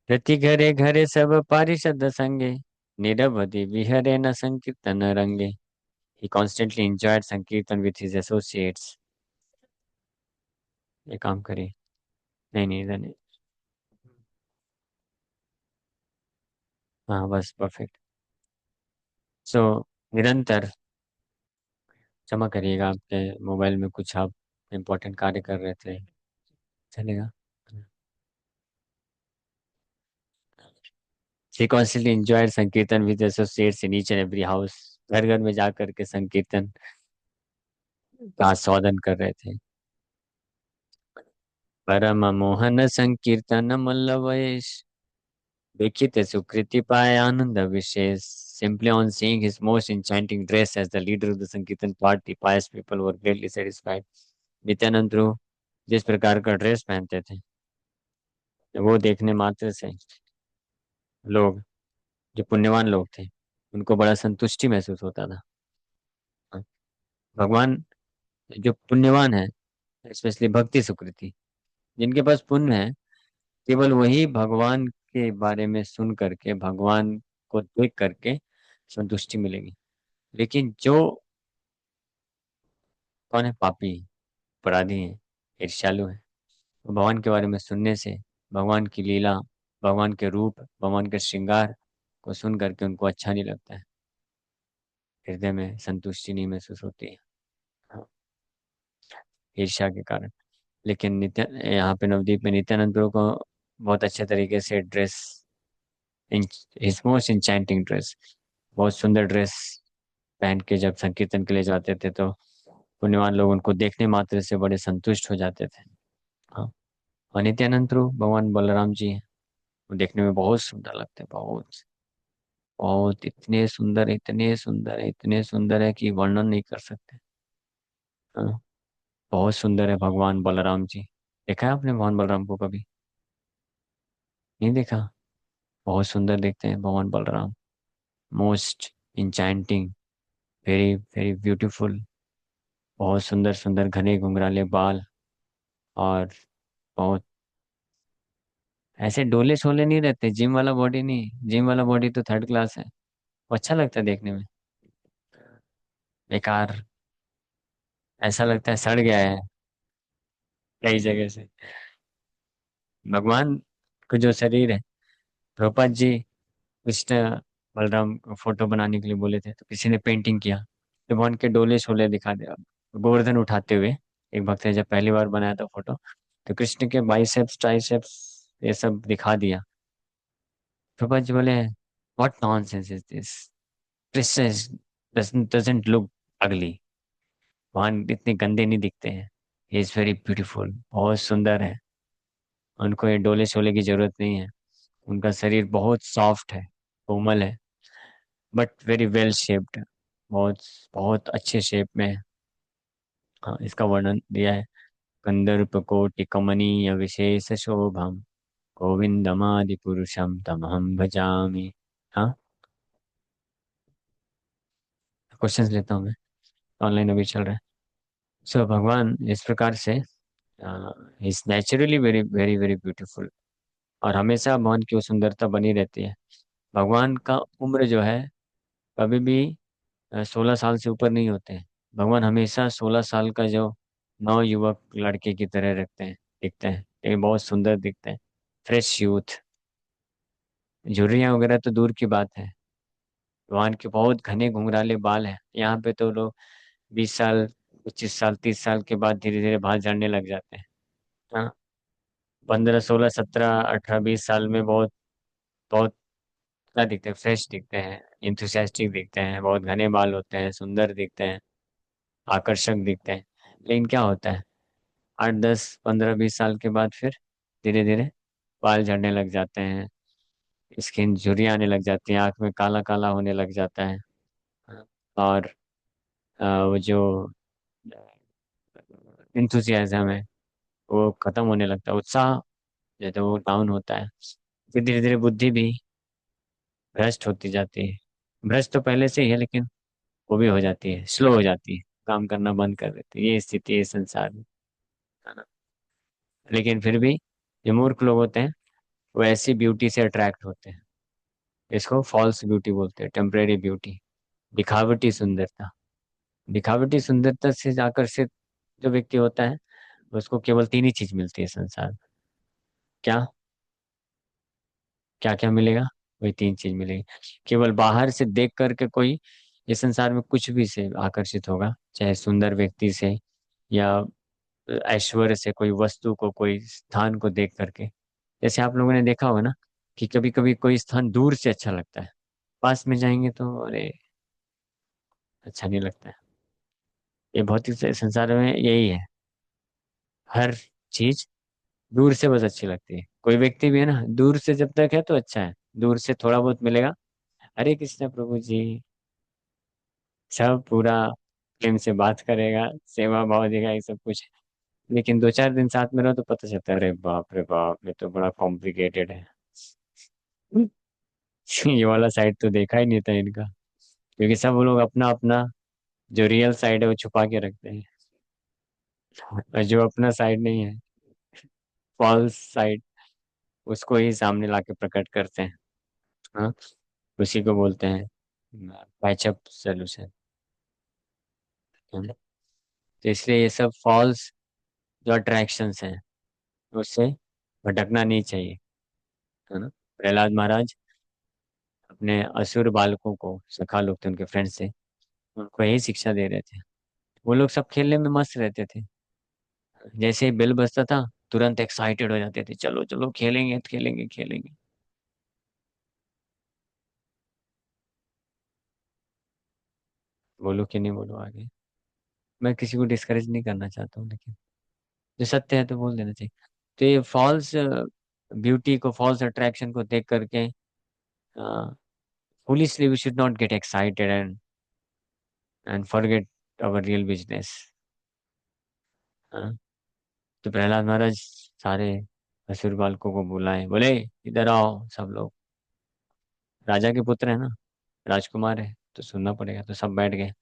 प्रति घरे घरे सब पारिषद संगे, निरवधि विहरे न संकीर्तन रंगे। He constantly enjoyed Sankirtan with his associates. ये काम करे। नहीं नहीं इधर नहीं। हाँ बस परफेक्ट। सो निरंतर क्षमा करिएगा, आपके मोबाइल में कुछ आप इम्पोर्टेंट कार्य कर रहे थे। चलेगा। She constantly enjoyed Sankirtan with associates in each and every house. घर घर में जा करके संकीर्तन का आस्वादन कर रहे थे। परम मोहन संकीर्तन मल्लवेश, देखित सुकृति पाए आनंद विशेष। Simply on seeing his most enchanting dress as the leader of the Sankirtan party, pious people were greatly satisfied. Nityanand प्रभु जिस प्रकार का ड्रेस पहनते थे, वो देखने मात्र से लोग, जो पुण्यवान लोग थे, उनको बड़ा संतुष्टि महसूस होता था। भगवान जो पुण्यवान है, स्पेशली भक्ति सुकृति, जिनके पास पुण्य है, केवल वही भगवान के बारे में सुन करके, भगवान को देख करके संतुष्टि मिलेगी। लेकिन जो कौन है, पापी, अपराधी है, ईर्ष्यालु है, वो भगवान के बारे में सुनने से, भगवान की लीला, भगवान के रूप, भगवान के श्रृंगार को सुन करके उनको अच्छा नहीं लगता है, हृदय में संतुष्टि नहीं महसूस होती है। हाँ, ईर्ष्या के कारण। लेकिन नित्य यहाँ पे नवदीप में नित्यानंद प्रभु को बहुत अच्छे तरीके से dress, his most enchanting dress, बहुत सुंदर ड्रेस पहन के जब संकीर्तन के लिए जाते थे, तो पुण्यवान लोग उनको देखने मात्र से बड़े संतुष्ट हो जाते थे। हाँ। और नित्यानंद प्रभु भगवान बलराम जी हैं, वो देखने में बहुत सुंदर लगते हैं, बहुत बहुत, इतने सुंदर, इतने सुंदर है, इतने सुंदर है कि वर्णन नहीं कर सकते। हाँ। बहुत सुंदर है भगवान बलराम जी। देखा है आपने भगवान बलराम को कभी? नहीं देखा? बहुत सुंदर दिखते हैं भगवान Balaram, most enchanting, very very beautiful. बहुत सुंदर सुंदर घने घुंघराले बाल, और बहुत ऐसे डोले शोले नहीं रहते, जिम वाला बॉडी नहीं, जिम वाला बॉडी तो थर्ड क्लास है। वो अच्छा लगता है देखने में, बेकार, ऐसा लगता है सड़ गया है कई जगह से। भगवान को जो शरीर है, द्रौपद जी कृष्ण बलराम को फोटो बनाने के लिए बोले थे, तो किसी ने पेंटिंग किया, तो भगवान के डोले शोले दिखा दिया, गोवर्धन उठाते हुए। एक भक्त ने जब पहली बार बनाया था फोटो, तो कृष्ण के बाइसेप्स ट्राइसेप्स ये सब दिखा दिया। द्रौपद जी बोले, what nonsense is this, princess doesn't look अगली, भगवान इतने गंदे नहीं दिखते हैं, ही इज वेरी ब्यूटीफुल, बहुत सुंदर है, उनको ये डोले शोले की जरूरत नहीं है, उनका शरीर बहुत सॉफ्ट है, कोमल है, बट वेरी वेल शेप्ड है, बहुत बहुत अच्छे शेप में है। हाँ, इसका वर्णन दिया है, कंदर्प कोटि कमनीय विशेष शोभम, गोविंदमादि पुरुषम तमहम भजामि। हाँ, क्वेश्चंस लेता हूँ मैं, ऑनलाइन अभी चल रहा है। सो भगवान इस प्रकार से is naturally very very very beautiful, और हमेशा भगवान की वो सुंदरता बनी रहती है। भगवान का उम्र जो है कभी भी 16 साल से ऊपर नहीं होते हैं। भगवान हमेशा 16 साल का जो नव युवक लड़के की तरह रखते हैं, दिखते हैं, ये बहुत सुंदर दिखते हैं। Fresh youth. झुर्रियाँ वगैरह तो दूर की बात है। भगवान के बहुत घने घुंघराले बाल हैं, यहाँ पे तो लोग 20 साल, 25 साल, 30 साल के बाद धीरे धीरे बाल झड़ने लग जाते हैं। हाँ। 15, 16, 17, 18, 20 साल में बहुत बहुत क्या दिखते हैं, फ्रेश दिखते हैं, इंथुसियास्टिक दिखते हैं, बहुत घने बाल होते हैं, सुंदर दिखते हैं, आकर्षक दिखते हैं। लेकिन क्या होता है, 8, 10, 15, 20 साल के बाद फिर धीरे धीरे बाल झड़ने लग जाते हैं, स्किन झुर्रियाँ आने लग जाती हैं, आंख में काला काला होने लग जाता है। और वो जो इंथुसियाज्म है वो खत्म होने लगता है, उत्साह जो है वो डाउन होता है। फिर धीरे धीरे बुद्धि भी भ्रष्ट होती जाती है। भ्रष्ट तो पहले से ही है, लेकिन वो भी हो जाती है, स्लो हो जाती है, काम करना बंद कर देती है। ये स्थिति है संसार में, है ना। लेकिन फिर भी जो मूर्ख लोग होते हैं वो ऐसी ब्यूटी से अट्रैक्ट होते हैं। इसको फॉल्स ब्यूटी बोलते हैं, टेम्परेरी ब्यूटी, दिखावटी सुंदरता। दिखावटी सुंदरता से आकर्षित जो व्यक्ति होता है उसको केवल तीन ही चीज मिलती है संसार में। क्या क्या क्या मिलेगा? वही तीन चीज मिलेगी। केवल बाहर से देख करके कोई इस संसार में कुछ भी से आकर्षित होगा, चाहे सुंदर व्यक्ति से या ऐश्वर्य से, कोई वस्तु को, कोई स्थान को देख करके। जैसे आप लोगों ने देखा होगा ना कि कभी कभी कोई स्थान दूर से अच्छा लगता है, पास में जाएंगे तो अरे अच्छा नहीं लगता है। ये भौतिक संसार में यही है। हर चीज दूर से बस अच्छी लगती है। कोई व्यक्ति भी है ना, दूर से जब तक है तो अच्छा है, दूर से थोड़ा बहुत मिलेगा, हरे कृष्ण प्रभु जी, सब पूरा प्रेम से बात करेगा, सेवा भाव देगा, ये सब कुछ। लेकिन 2 4 दिन साथ में रहो तो पता चलता है, अरे बाप रे बाप, ये तो बड़ा कॉम्प्लिकेटेड है। ये वाला साइड तो देखा ही नहीं था इनका, क्योंकि सब लोग अपना अपना जो रियल साइड है वो छुपा के रखते हैं, और जो अपना साइड नहीं है, फॉल्स साइड, उसको ही सामने लाके प्रकट करते हैं। हाँ, उसी को बोलते हैं पैचअप सोल्यूशन। तो इसलिए ये सब फॉल्स जो अट्रैक्शंस हैं उससे भटकना नहीं चाहिए, है ना। प्रहलाद महाराज अपने असुर बालकों को, सखा लोग थे उनके फ्रेंड्स से, उनको यही शिक्षा दे रहे थे। वो लोग सब खेलने में मस्त रहते थे, जैसे ही बेल बजता था तुरंत एक्साइटेड हो जाते थे, चलो चलो खेलेंगे खेलेंगे खेलेंगे। बोलो कि नहीं बोलो आगे, मैं किसी को डिस्करेज नहीं करना चाहता हूँ, लेकिन जो सत्य है तो बोल देना चाहिए। तो ये फॉल्स ब्यूटी को, फॉल्स अट्रैक्शन को देख करके foolishly we should not get excited and forget our real business. तो प्रहलाद महाराज सारे असुर बालकों को बुलाए, बोले इधर आओ सब लोग, राजा के पुत्र है ना, राजकुमार है तो सुनना पड़ेगा। तो सब बैठ गए।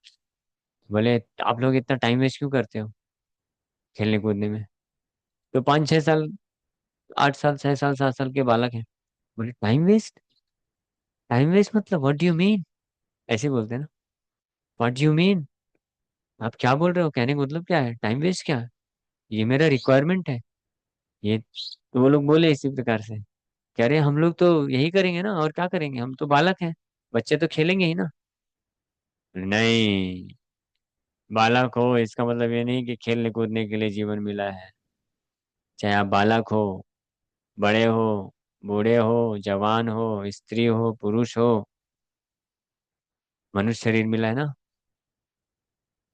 बोले आप लोग इतना टाइम वेस्ट क्यों करते हो खेलने कूदने में? तो 5 6 साल, 8 साल, 6 साल, 7 साल के बालक हैं। बोले टाइम वेस्ट? टाइम वेस्ट मतलब व्हाट डू यू मीन? ऐसे बोलते हैं ना, व्हाट डू यू मीन, आप क्या बोल रहे हो, कहने का मतलब क्या है, टाइम वेस्ट क्या है? ये मेरा रिक्वायरमेंट है ये। तो वो लोग बोले इसी प्रकार से, कह रहे हम लोग तो यही करेंगे ना, और क्या करेंगे, हम तो बालक हैं, बच्चे तो खेलेंगे ही ना। नहीं, बालक हो इसका मतलब ये नहीं कि खेलने कूदने के लिए जीवन मिला है। चाहे आप बालक हो, बड़े हो, बूढ़े हो, जवान हो, स्त्री हो, पुरुष हो, मनुष्य शरीर मिला है ना।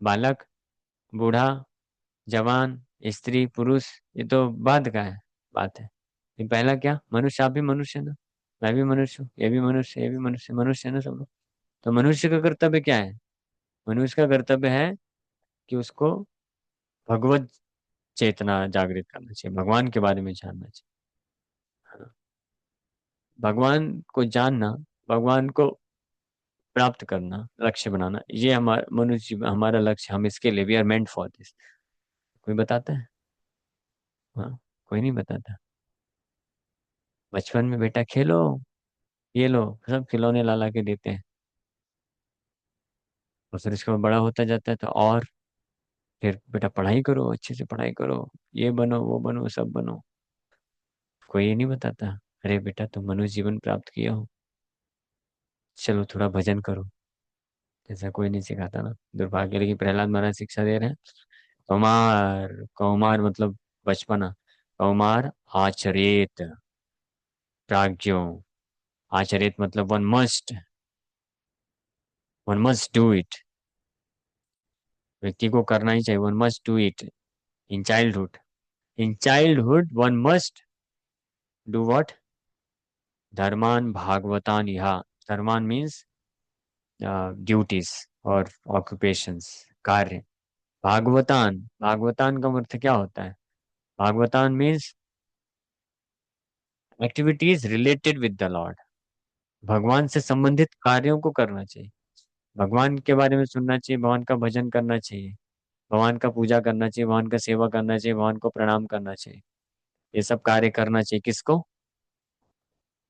बालक, बूढ़ा, जवान, स्त्री, पुरुष, ये तो बाद का है, बात है। ये पहला क्या, मनुष्य, आप भी मनुष्य ना, मैं भी मनुष्य हूँ, ये भी मनुष्य, ये भी मनुष्य, मनुष्य है ना सब लोग। तो मनुष्य का कर्तव्य क्या है? मनुष्य का कर्तव्य है कि उसको भगवत चेतना जागृत करना चाहिए, भगवान के बारे में जानना चाहिए, है ना? भगवान को जानना, भगवान को प्राप्त करना, लक्ष्य बनाना, ये हमारा मनुष्य, हमारा लक्ष्य, हम इसके लिए we are meant for this. कोई बताता है? हाँ, कोई नहीं बताता। बचपन में बेटा खेलो, ये लो, सब खिलौने ला ला के देते हैं। और फिर उसके बाद बड़ा होता जाता है तो और फिर बेटा पढ़ाई करो, अच्छे से पढ़ाई करो, ये बनो वो बनो सब बनो। कोई ये नहीं बताता, अरे बेटा तुम मनुष्य जीवन प्राप्त किया हो, चलो थोड़ा भजन करो। ऐसा कोई नहीं सिखाता ना, दुर्भाग्य। लेकिन प्रहलाद महाराज शिक्षा दे रहे हैं। कौमार, कौमार मतलब बचपना। कौमार आचरेत प्राज्ञो। आचरेत मतलब वन मस्ट डू इट। व्यक्ति को करना ही चाहिए, one must do it in childhood. In childhood one must do what? धर्मान भागवतान यहा। धर्मान मीन्स ड्यूटीज और ऑक्यूपेशंस, कार्य। भागवतान, भागवतान का अर्थ क्या होता है? भागवतान means activities related with the Lord. भगवान से संबंधित कार्यों को करना चाहिए। भगवान के बारे में सुनना चाहिए, भगवान का भजन करना चाहिए, भगवान का पूजा करना चाहिए, भगवान का सेवा करना चाहिए, भगवान को प्रणाम करना चाहिए। ये सब कार्य करना चाहिए किसको?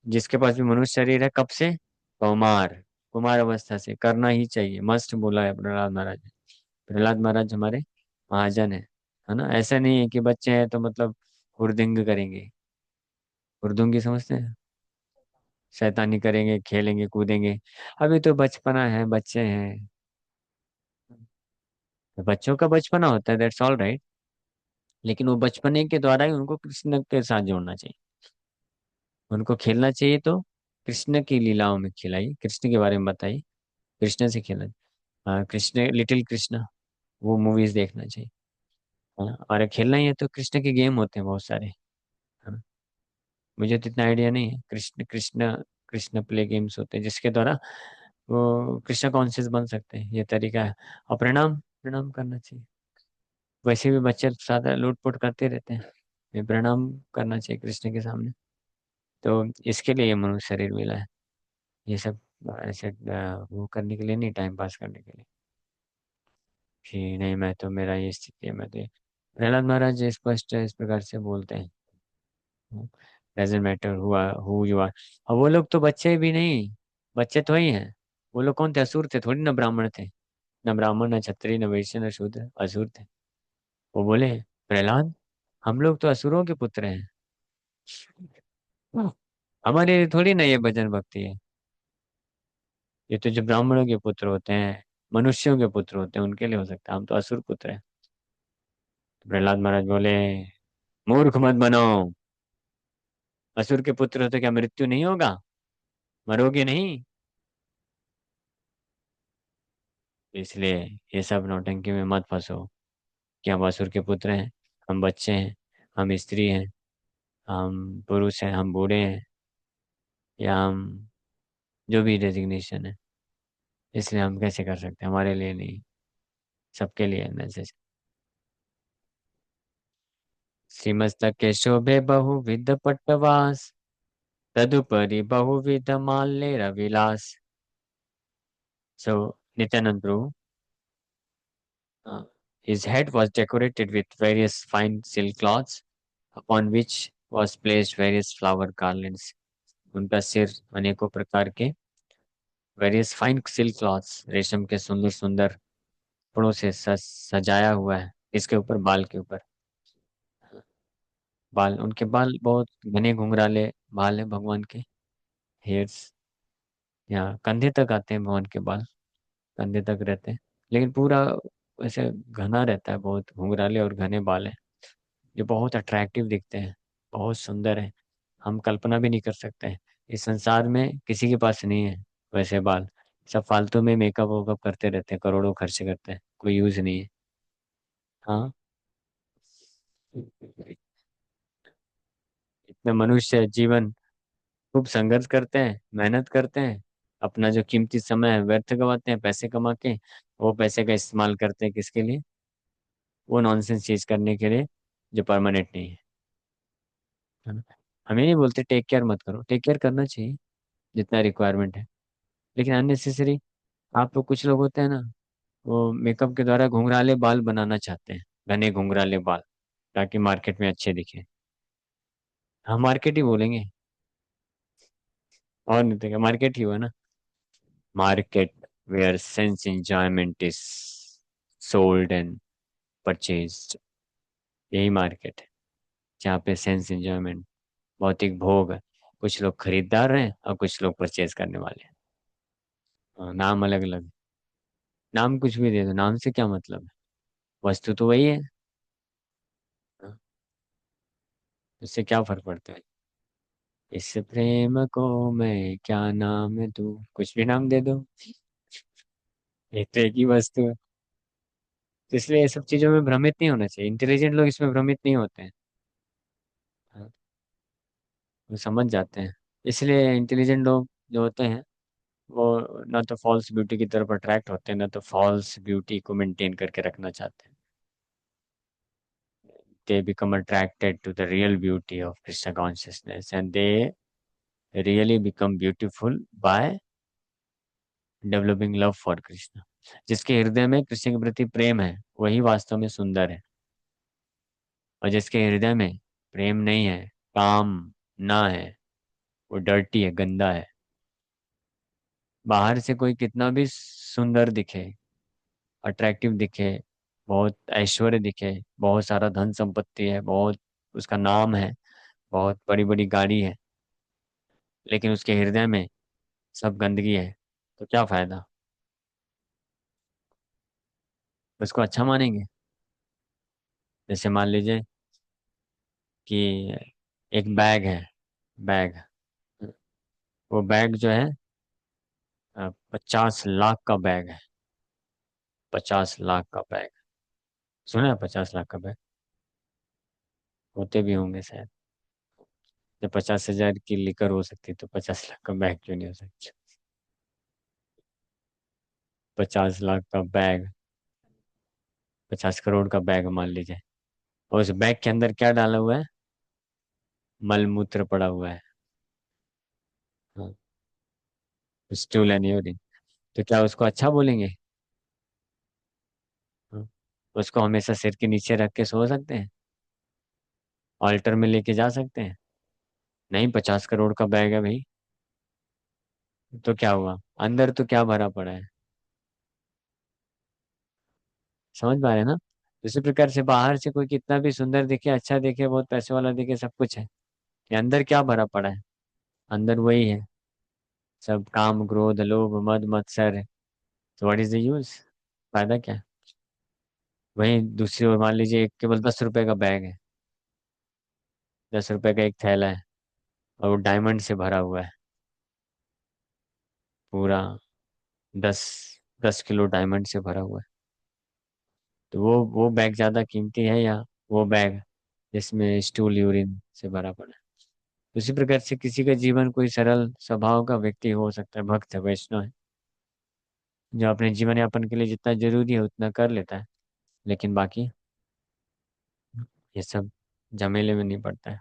जिसके पास भी मनुष्य शरीर है, कब से? कौमार, कुमार अवस्था से करना ही चाहिए, मस्ट बोला है प्रहलाद महाराज ने। प्रहलाद महाराज हमारे महाजन है ना। ऐसा नहीं है कि बच्चे हैं तो मतलब हुरदंग करेंगे। हुरदुंगी समझते हैं? शैतानी करेंगे, खेलेंगे कूदेंगे। अभी तो बचपना है, बच्चे हैं। बच्चों का बचपना होता है, दैट्स ऑल राइट। लेकिन वो बचपने के द्वारा ही उनको कृष्ण के साथ जोड़ना चाहिए। उनको खेलना चाहिए तो कृष्ण की लीलाओं में खिलाई, कृष्ण के बारे में बताई, कृष्ण से खेलना। कृष्ण, लिटिल कृष्ण, वो मूवीज देखना चाहिए। हाँ, और खेलना ही है तो कृष्ण के गेम होते हैं बहुत सारे। हाँ, मुझे तो इतना आइडिया नहीं है। कृष्ण कृष्ण कृष्ण प्ले गेम्स होते हैं जिसके द्वारा वो कृष्ण कॉन्शियस बन सकते हैं, ये तरीका है। और प्रणाम, प्रणाम करना चाहिए। वैसे भी बच्चे ज्यादा लूटपुट करते रहते हैं, ये प्रणाम करना चाहिए कृष्ण के सामने। तो इसके लिए ये मनुष्य शरीर मिला है। ये सब ऐसे वो करने के लिए नहीं, टाइम पास करने के लिए कि नहीं मैं तो, मेरा ये स्थिति है, मैं तो प्रहलाद महाराज स्पष्ट इस प्रकार से बोलते हैं, डजेंट मैटर हुआ हु यू आर। और वो लोग तो बच्चे भी नहीं, बच्चे तो ही हैं। वो लोग कौन थे? असुर थे, थोड़ी ना ब्राह्मण थे। न ब्राह्मण, न क्षत्रिय, न वैश्य, न शूद्र, असुर थे। वो बोले, प्रहलाद हम लोग तो असुरों के पुत्र हैं। हमारे लिए थोड़ी ना ये भजन भक्ति है। ये तो जो ब्राह्मणों के पुत्र होते हैं, मनुष्यों के पुत्र होते हैं, उनके लिए हो सकता है, हम तो असुर पुत्र हैं। तो प्रहलाद महाराज बोले, मूर्ख मत बनो। असुर के पुत्र हो तो क्या मृत्यु नहीं होगा? मरोगे नहीं? इसलिए ये सब नौटंकी में मत फंसो कि हम असुर के पुत्र हैं, हम बच्चे हैं, हम स्त्री हैं, हम पुरुष हैं, हम बूढ़े हैं, या हम जो भी डेजिग्नेशन है। इसलिए हम कैसे कर सकते हैं? हमारे लिए नहीं, सबके लिए मैसेज। श्रीमस्तक के शोभे बहुविध पट्टवास, तदुपरि बहुविध माल्येर विलास। So, Nityanand Prabhu, his head was decorated with various fine silk cloths, upon which was placed various flower garlands. उनका सिर अनेकों प्रकार के वेरियस फाइन सिल्क क्लॉथ्स, रेशम के सुंदर सुंदर कपड़ों से सजाया हुआ है। इसके ऊपर, बाल के ऊपर, बाल, उनके बाल बहुत घने घुंघराले बाल है भगवान के। हेयर्स यहाँ कंधे तक आते हैं भगवान के बाल, कंधे तक रहते हैं। लेकिन पूरा ऐसे घना रहता है, बहुत घुंघराले और घने बाल है, जो बहुत अट्रैक्टिव दिखते हैं, बहुत सुंदर है। हम कल्पना भी नहीं कर सकते हैं। इस संसार में किसी के पास नहीं है वैसे बाल। सब फालतू में मेकअप वेकअप करते रहते हैं, करोड़ों खर्च करते हैं, कोई यूज नहीं है। हाँ, इतने मनुष्य जीवन खूब संघर्ष करते हैं, मेहनत करते हैं, अपना जो कीमती समय है व्यर्थ गवाते हैं पैसे कमा के। वो पैसे का इस्तेमाल करते हैं किसके लिए? वो नॉनसेंस चीज करने के लिए जो परमानेंट नहीं है ना। हमें नहीं बोलते टेक केयर मत करो, टेक केयर करना चाहिए जितना रिक्वायरमेंट है। लेकिन अननेसेसरी, आप लोग कुछ लोग होते हैं ना, वो मेकअप के द्वारा घुंघराले बाल बनाना चाहते हैं, घने घुंघराले बाल, ताकि मार्केट में अच्छे दिखे। हम मार्केट ही बोलेंगे, और नहीं तो क्या, मार्केट ही हुआ ना। Market where sense enjoyment is sold and purchased. यही मार्केट है जहाँ पे सेंस एंजॉयमेंट, भौतिक भोग है। कुछ लोग खरीदार हैं और कुछ लोग परचेज करने वाले हैं। नाम अलग अलग। नाम कुछ भी दे दो, नाम से क्या मतलब है, वस्तु तो वही है। हाँ, इससे क्या फर्क पड़ता है। इस प्रेम को मैं क्या नाम दूं, कुछ भी नाम दे दो, एक तो एक ही वस्तु है। तो इसलिए ये सब चीजों में भ्रमित नहीं होना चाहिए, इंटेलिजेंट लोग इसमें भ्रमित नहीं होते हैं। हाँ, वो समझ जाते हैं। इसलिए इंटेलिजेंट लोग जो होते हैं वो ना तो फॉल्स ब्यूटी की तरफ अट्रैक्ट होते हैं, ना तो फॉल्स ब्यूटी को मेंटेन करके रखना चाहते हैं। They become attracted to the real beauty of Krishna consciousness and they really become beautiful by developing love for Krishna. जिसके हृदय में कृष्ण के प्रति प्रेम है वही वास्तव में सुंदर है। और जिसके हृदय में प्रेम नहीं है, काम ना है, वो डर्टी है, गंदा है। बाहर से कोई कितना भी सुंदर दिखे, अट्रैक्टिव दिखे, बहुत ऐश्वर्य दिखे, बहुत सारा धन संपत्ति है, बहुत उसका नाम है, बहुत बड़ी बड़ी गाड़ी है, लेकिन उसके हृदय में सब गंदगी है, तो क्या फायदा। उसको अच्छा मानेंगे। जैसे मान लीजिए कि एक बैग है, बैग, वो बैग जो है 50 लाख का बैग है। 50 लाख का बैग, सुना है 50 लाख का बैग, होते भी होंगे शायद। जब 50,000 की लिकर हो सकती है तो 50 लाख का बैग क्यों नहीं हो सकता। 50 लाख का बैग, 50 करोड़ का बैग मान लीजिए, और उस बैग के अंदर क्या डाला हुआ है, मल मूत्र पड़ा हुआ है। हाँ, स्टूल एंड यूरिन। तो क्या उसको अच्छा बोलेंगे। हाँ, उसको हमेशा सिर के नीचे रख के सो सकते हैं, ऑल्टर में लेके जा सकते हैं। नहीं, 50 करोड़ का बैग है भाई। तो क्या हुआ, अंदर तो क्या भरा पड़ा है। समझ पा रहे हैं ना। इसी प्रकार से बाहर से कोई कितना भी सुंदर दिखे, अच्छा दिखे, बहुत पैसे वाला दिखे, सब कुछ है, ये अंदर क्या भरा पड़ा है। अंदर वही है, सब काम क्रोध लोभ मद मत्सर है। तो व्हाट इज द यूज, फायदा क्या है। वहीं दूसरी ओर मान लीजिए एक केवल 10 रुपए का बैग है, 10 रुपए का एक थैला है, और वो डायमंड से भरा हुआ है पूरा, 10 10 किलो डायमंड से भरा हुआ है। तो वो बैग ज्यादा कीमती है या वो बैग जिसमें स्टूल यूरिन से भरा पड़ा है। उसी प्रकार से किसी का जीवन कोई सरल स्वभाव का व्यक्ति हो सकता है, भक्त है, वैष्णव है, जो अपने जीवन यापन के लिए जितना जरूरी है उतना कर लेता है, लेकिन बाकी ये सब झमेले में नहीं पड़ता है।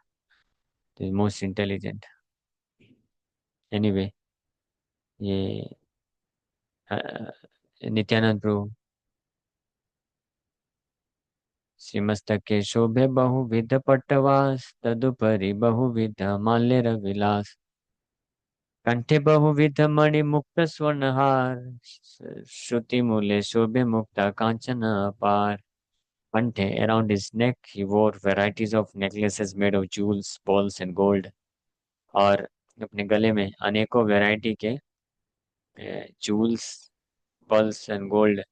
तो मोस्ट इंटेलिजेंट। एनीवे, ये अ, नित्यानंद प्रभु, श्रीमस्तके शोभे बहुविध पट्टवास तदुपरि बहुविध माल्य विलास, कंठे बहुविध मणि मुक्त स्वर्णहार, श्रुति मूले शोभे मुक्ता कांचन अपार। कंठे, around his neck he wore varieties of necklaces made of jewels, pearls and gold। और अपने गले में अनेकों वैरायटी के जूल्स, पर्ल्स एंड गोल्ड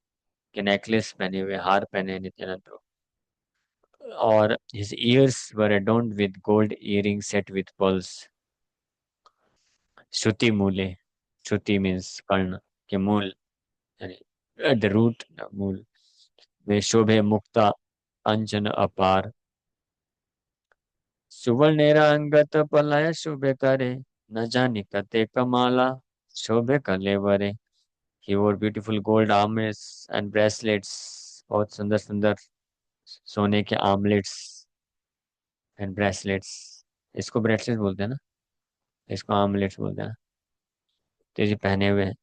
के नेकलेस पहने हुए, हार पहने हैं नित्यानंद प्रभु। और his ears were adorned with gold earrings set with pearls। श्रुति मूले, श्रुति मीन्स कर्ण के मूल, यानी एट द रूट, मूल में शोभे मुक्ता अंजन अपार। सुवर्णेरा अंगत पलय शोभे करे, न जानी कते कमाला शोभे कलेवरे। ही वोर beautiful gold armlets and bracelets, बहुत सुंदर सुंदर सोने के आर्मलेट्स एंड ब्रेसलेट्स। इसको ब्रेसलेट बोलते हैं ना, इसको आर्मलेट्स बोलते हैं ना। तो ये पहने हुए हैं।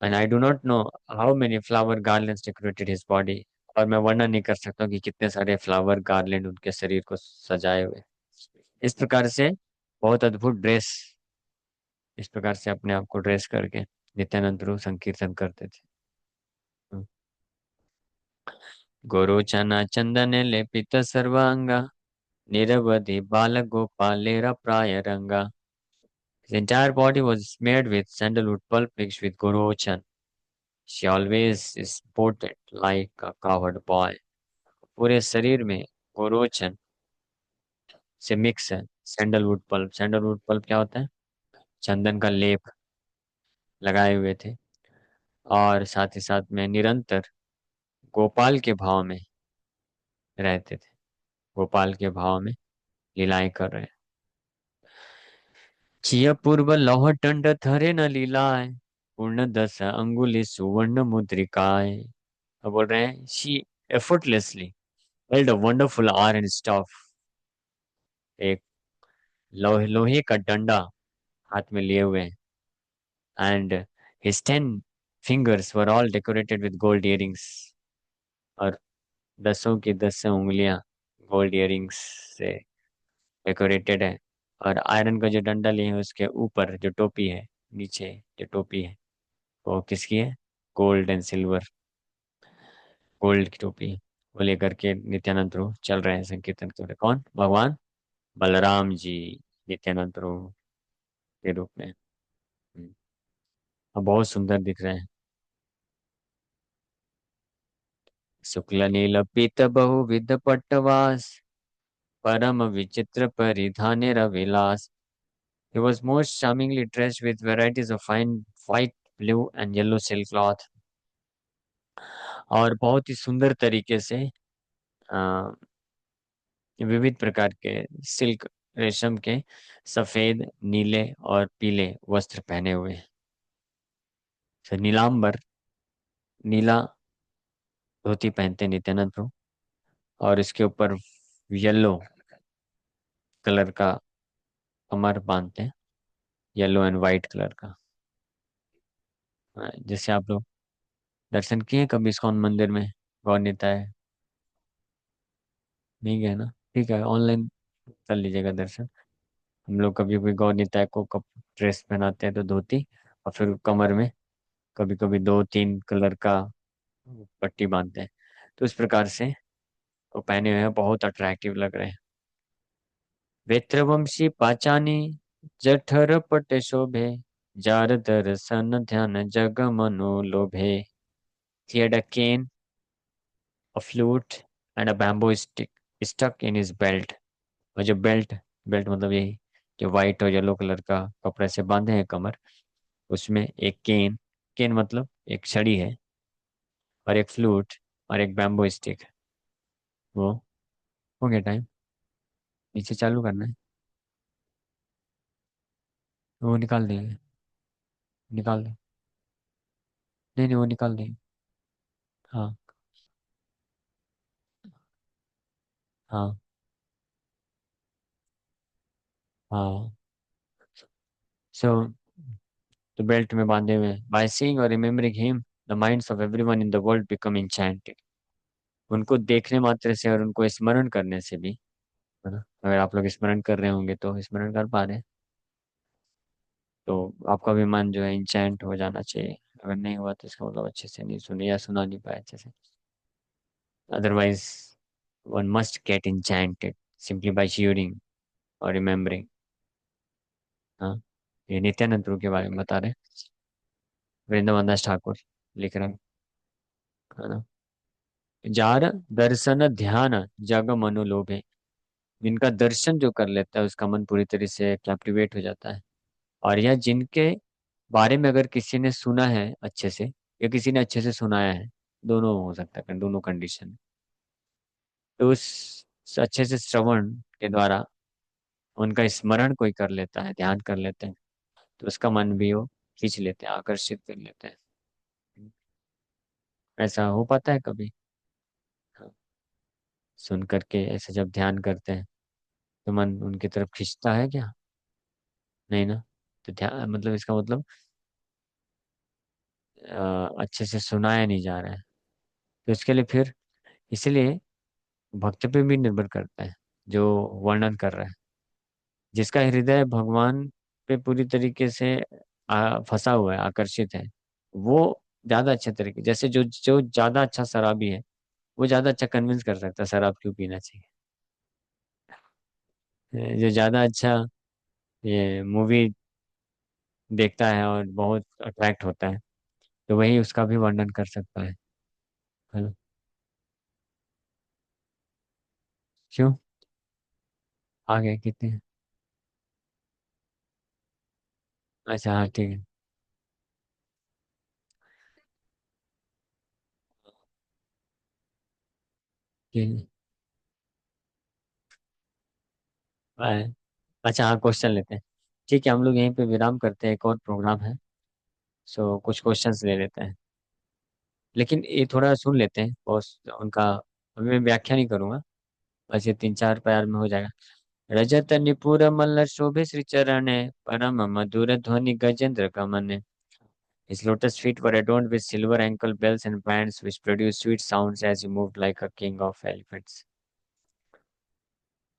And I do not know how many flower garlands decorated his body. और मैं वर्णन नहीं कर सकता हूँ कि कितने सारे फ्लावर गार्लैंड उनके शरीर को सजाए हुए। इस प्रकार से बहुत अद्भुत ड्रेस इस प्रकार से अपने आप को ड्रेस करके नित्यानंद प्रभु संकीर्तन करते थे। गोरोचना चंदन लेपित सर्वांगा, निरवधि बाल गोपालेरा प्राय रंगा। His entire body was smeared with sandalwood pulp mixed with gorochan. She always is sported like a cowherd boy. पूरे शरीर में गोरोचन से मिक्स है सैंडलवुड पल्प। सैंडलवुड पल्प क्या होता है? चंदन का लेप लगाए हुए थे, और साथ ही साथ में निरंतर गोपाल के भाव में रहते थे। गोपाल के भाव में लीलाएं कर रहे हैं। चिया पूर्व लौह दंड धरे न लीलाए, पूर्ण दस अंगुली सुवर्ण मुद्रिकाए। अब बोल रहे हैं she effortlessly held a wonderful iron staff, एक लोहे का डंडा हाथ में लिए हुए हैं, and his 10 fingers were all decorated with gold earrings, और दसों की दसों उंगलियां गोल्ड इयरिंग्स से डेकोरेटेड है। और आयरन का जो डंडा लिए है उसके ऊपर जो टोपी है, नीचे जो टोपी है वो किसकी है? गोल्ड एंड सिल्वर, गोल्ड की टोपी वो लेकर के नित्यानंद प्रभु चल रहे हैं संकीर्तन कर रहे। कौन? भगवान बलराम जी नित्यानंद प्रभु के रूप में। अब बहुत सुंदर दिख रहे हैं। शुक्ल नील पीत बहुविध पट्टवास, परम विचित्र परिधाने रविलास। He was most charmingly dressed with varieties of fine white, blue and yellow silk cloth, और बहुत ही सुंदर तरीके से अ, विविध प्रकार के सिल्क, रेशम के सफेद, नीले और पीले वस्त्र पहने हुए हैं। तो नीलांबर, नीला धोती पहनते हैं नित्यानंद प्रभु, और इसके ऊपर येलो कलर का कमर बांधते हैं, येलो एंड व्हाइट कलर का। जैसे आप लोग दर्शन किए कभी इस्कॉन मंदिर में? गौर निताय नहीं गए ना? ठीक है, ऑनलाइन कर लीजिएगा दर्शन। हम लोग कभी कभी गौर निताय को कप ड्रेस पहनाते हैं तो धोती, और फिर कमर में कभी कभी 2-3 कलर का पट्टी बांधते हैं। तो इस प्रकार से वो पहने हुए हैं, बहुत अट्रैक्टिव लग रहे हैं। वेत्रवंशी पाचानी जठर पट शोभे, जार दर्शन ध्यान जग मनो लोभे। He had a cane, a flute, and a bamboo stick stuck in his belt. और जो बेल्ट, बेल्ट मतलब यही जो व्हाइट और येलो कलर का कपड़े से बांधे हैं कमर, उसमें एक केन, केन मतलब एक छड़ी है, और एक फ्लूट और एक बैम्बो स्टिक। वो हो गया टाइम, नीचे चालू करना है। वो निकाल देंगे, निकाल दे। नहीं नहीं, वो निकाल देंगे। हाँ हाँ हाँ। सो तो बेल्ट में बांधे हुए, बाय सीइंग और remembering him the minds of everyone in the world become enchanted। उनको देखने मात्र से और उनको स्मरण करने से भी, है ना, अगर आप लोग स्मरण कर रहे होंगे तो स्मरण कर पा रहे हैं, तो आपका भी मन जो है इंचैंट हो जाना चाहिए। अगर नहीं हुआ तो इसका मतलब अच्छे से नहीं सुने या सुना नहीं पाया अच्छे से। Otherwise one must get enchanted simply by hearing और remembering। हाँ, ये नित्यानंद प्रभु के बारे में बता रहे हैं, वृंदावन दास ठाकुर लिख रहे हैं, है ना। जार दर्शन ध्यान जग मनोलोभे, जिनका दर्शन जो कर लेता है उसका मन पूरी तरह से कैप्टिवेट हो जाता है। और यह जिनके बारे में अगर किसी ने सुना है अच्छे से, या किसी ने अच्छे से सुनाया है, दोनों हो सकता है, दोनों कंडीशन। तो उस अच्छे से श्रवण के द्वारा उनका स्मरण कोई कर लेता है, ध्यान कर लेते हैं, तो उसका मन भी वो खींच लेते हैं, आकर्षित कर लेते हैं। ऐसा हो पाता है कभी? हाँ, सुन करके ऐसे जब ध्यान करते हैं तो मन उनकी तरफ खींचता है क्या? नहीं ना। तो ध्यान मतलब इसका मतलब अच्छे से सुनाया नहीं जा रहा है। तो इसके लिए फिर, इसलिए भक्त पे भी निर्भर करता है जो वर्णन कर रहा है। जिसका हृदय भगवान पे पूरी तरीके से फंसा हुआ है, आकर्षित है, वो ज्यादा अच्छे तरीके, जैसे जो जो ज्यादा अच्छा शराबी है वो ज्यादा अच्छा कन्विंस कर सकता है शराब क्यों पीना चाहिए। जो ज्यादा अच्छा ये मूवी देखता है और बहुत अट्रैक्ट होता है, तो वही उसका भी वर्णन कर सकता है ना? क्यों? आगे कितने हैं? अच्छा हाँ ठीक है। ठीक है। बाय। अच्छा हाँ, क्वेश्चन लेते हैं। ठीक है, हम लोग यहीं पे विराम करते हैं, एक और प्रोग्राम है, सो कुछ क्वेश्चंस ले लेते हैं। लेकिन ये थोड़ा सुन लेते हैं उनका, अभी मैं व्याख्या नहीं करूंगा, बस ये 3-4 प्यार में हो जाएगा। रजत निपुर मल्ल शोभे श्री चरणे, परम मधुर ध्वनि Gajendra कमने। His lotus feet were adorned with silver ankle bells and bands, which produced sweet sounds as he moved like a king of elephants.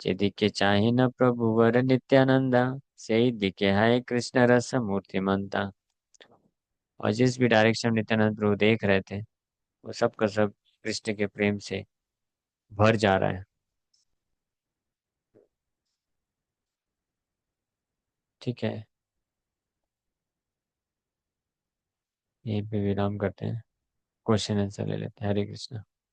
जेदिके चाहे न प्रभु वर नित्यानंदा, से दिखे है कृष्ण रस मूर्तिमंता। और जिस भी डायरेक्शन नित्यानंद प्रभु देख रहे थे, वो सब का सब कृष्ण के प्रेम से भर जा रहा है। ठीक है, यहीं पे विराम करते हैं, क्वेश्चन आंसर ले लेते हैं। हरे कृष्णा।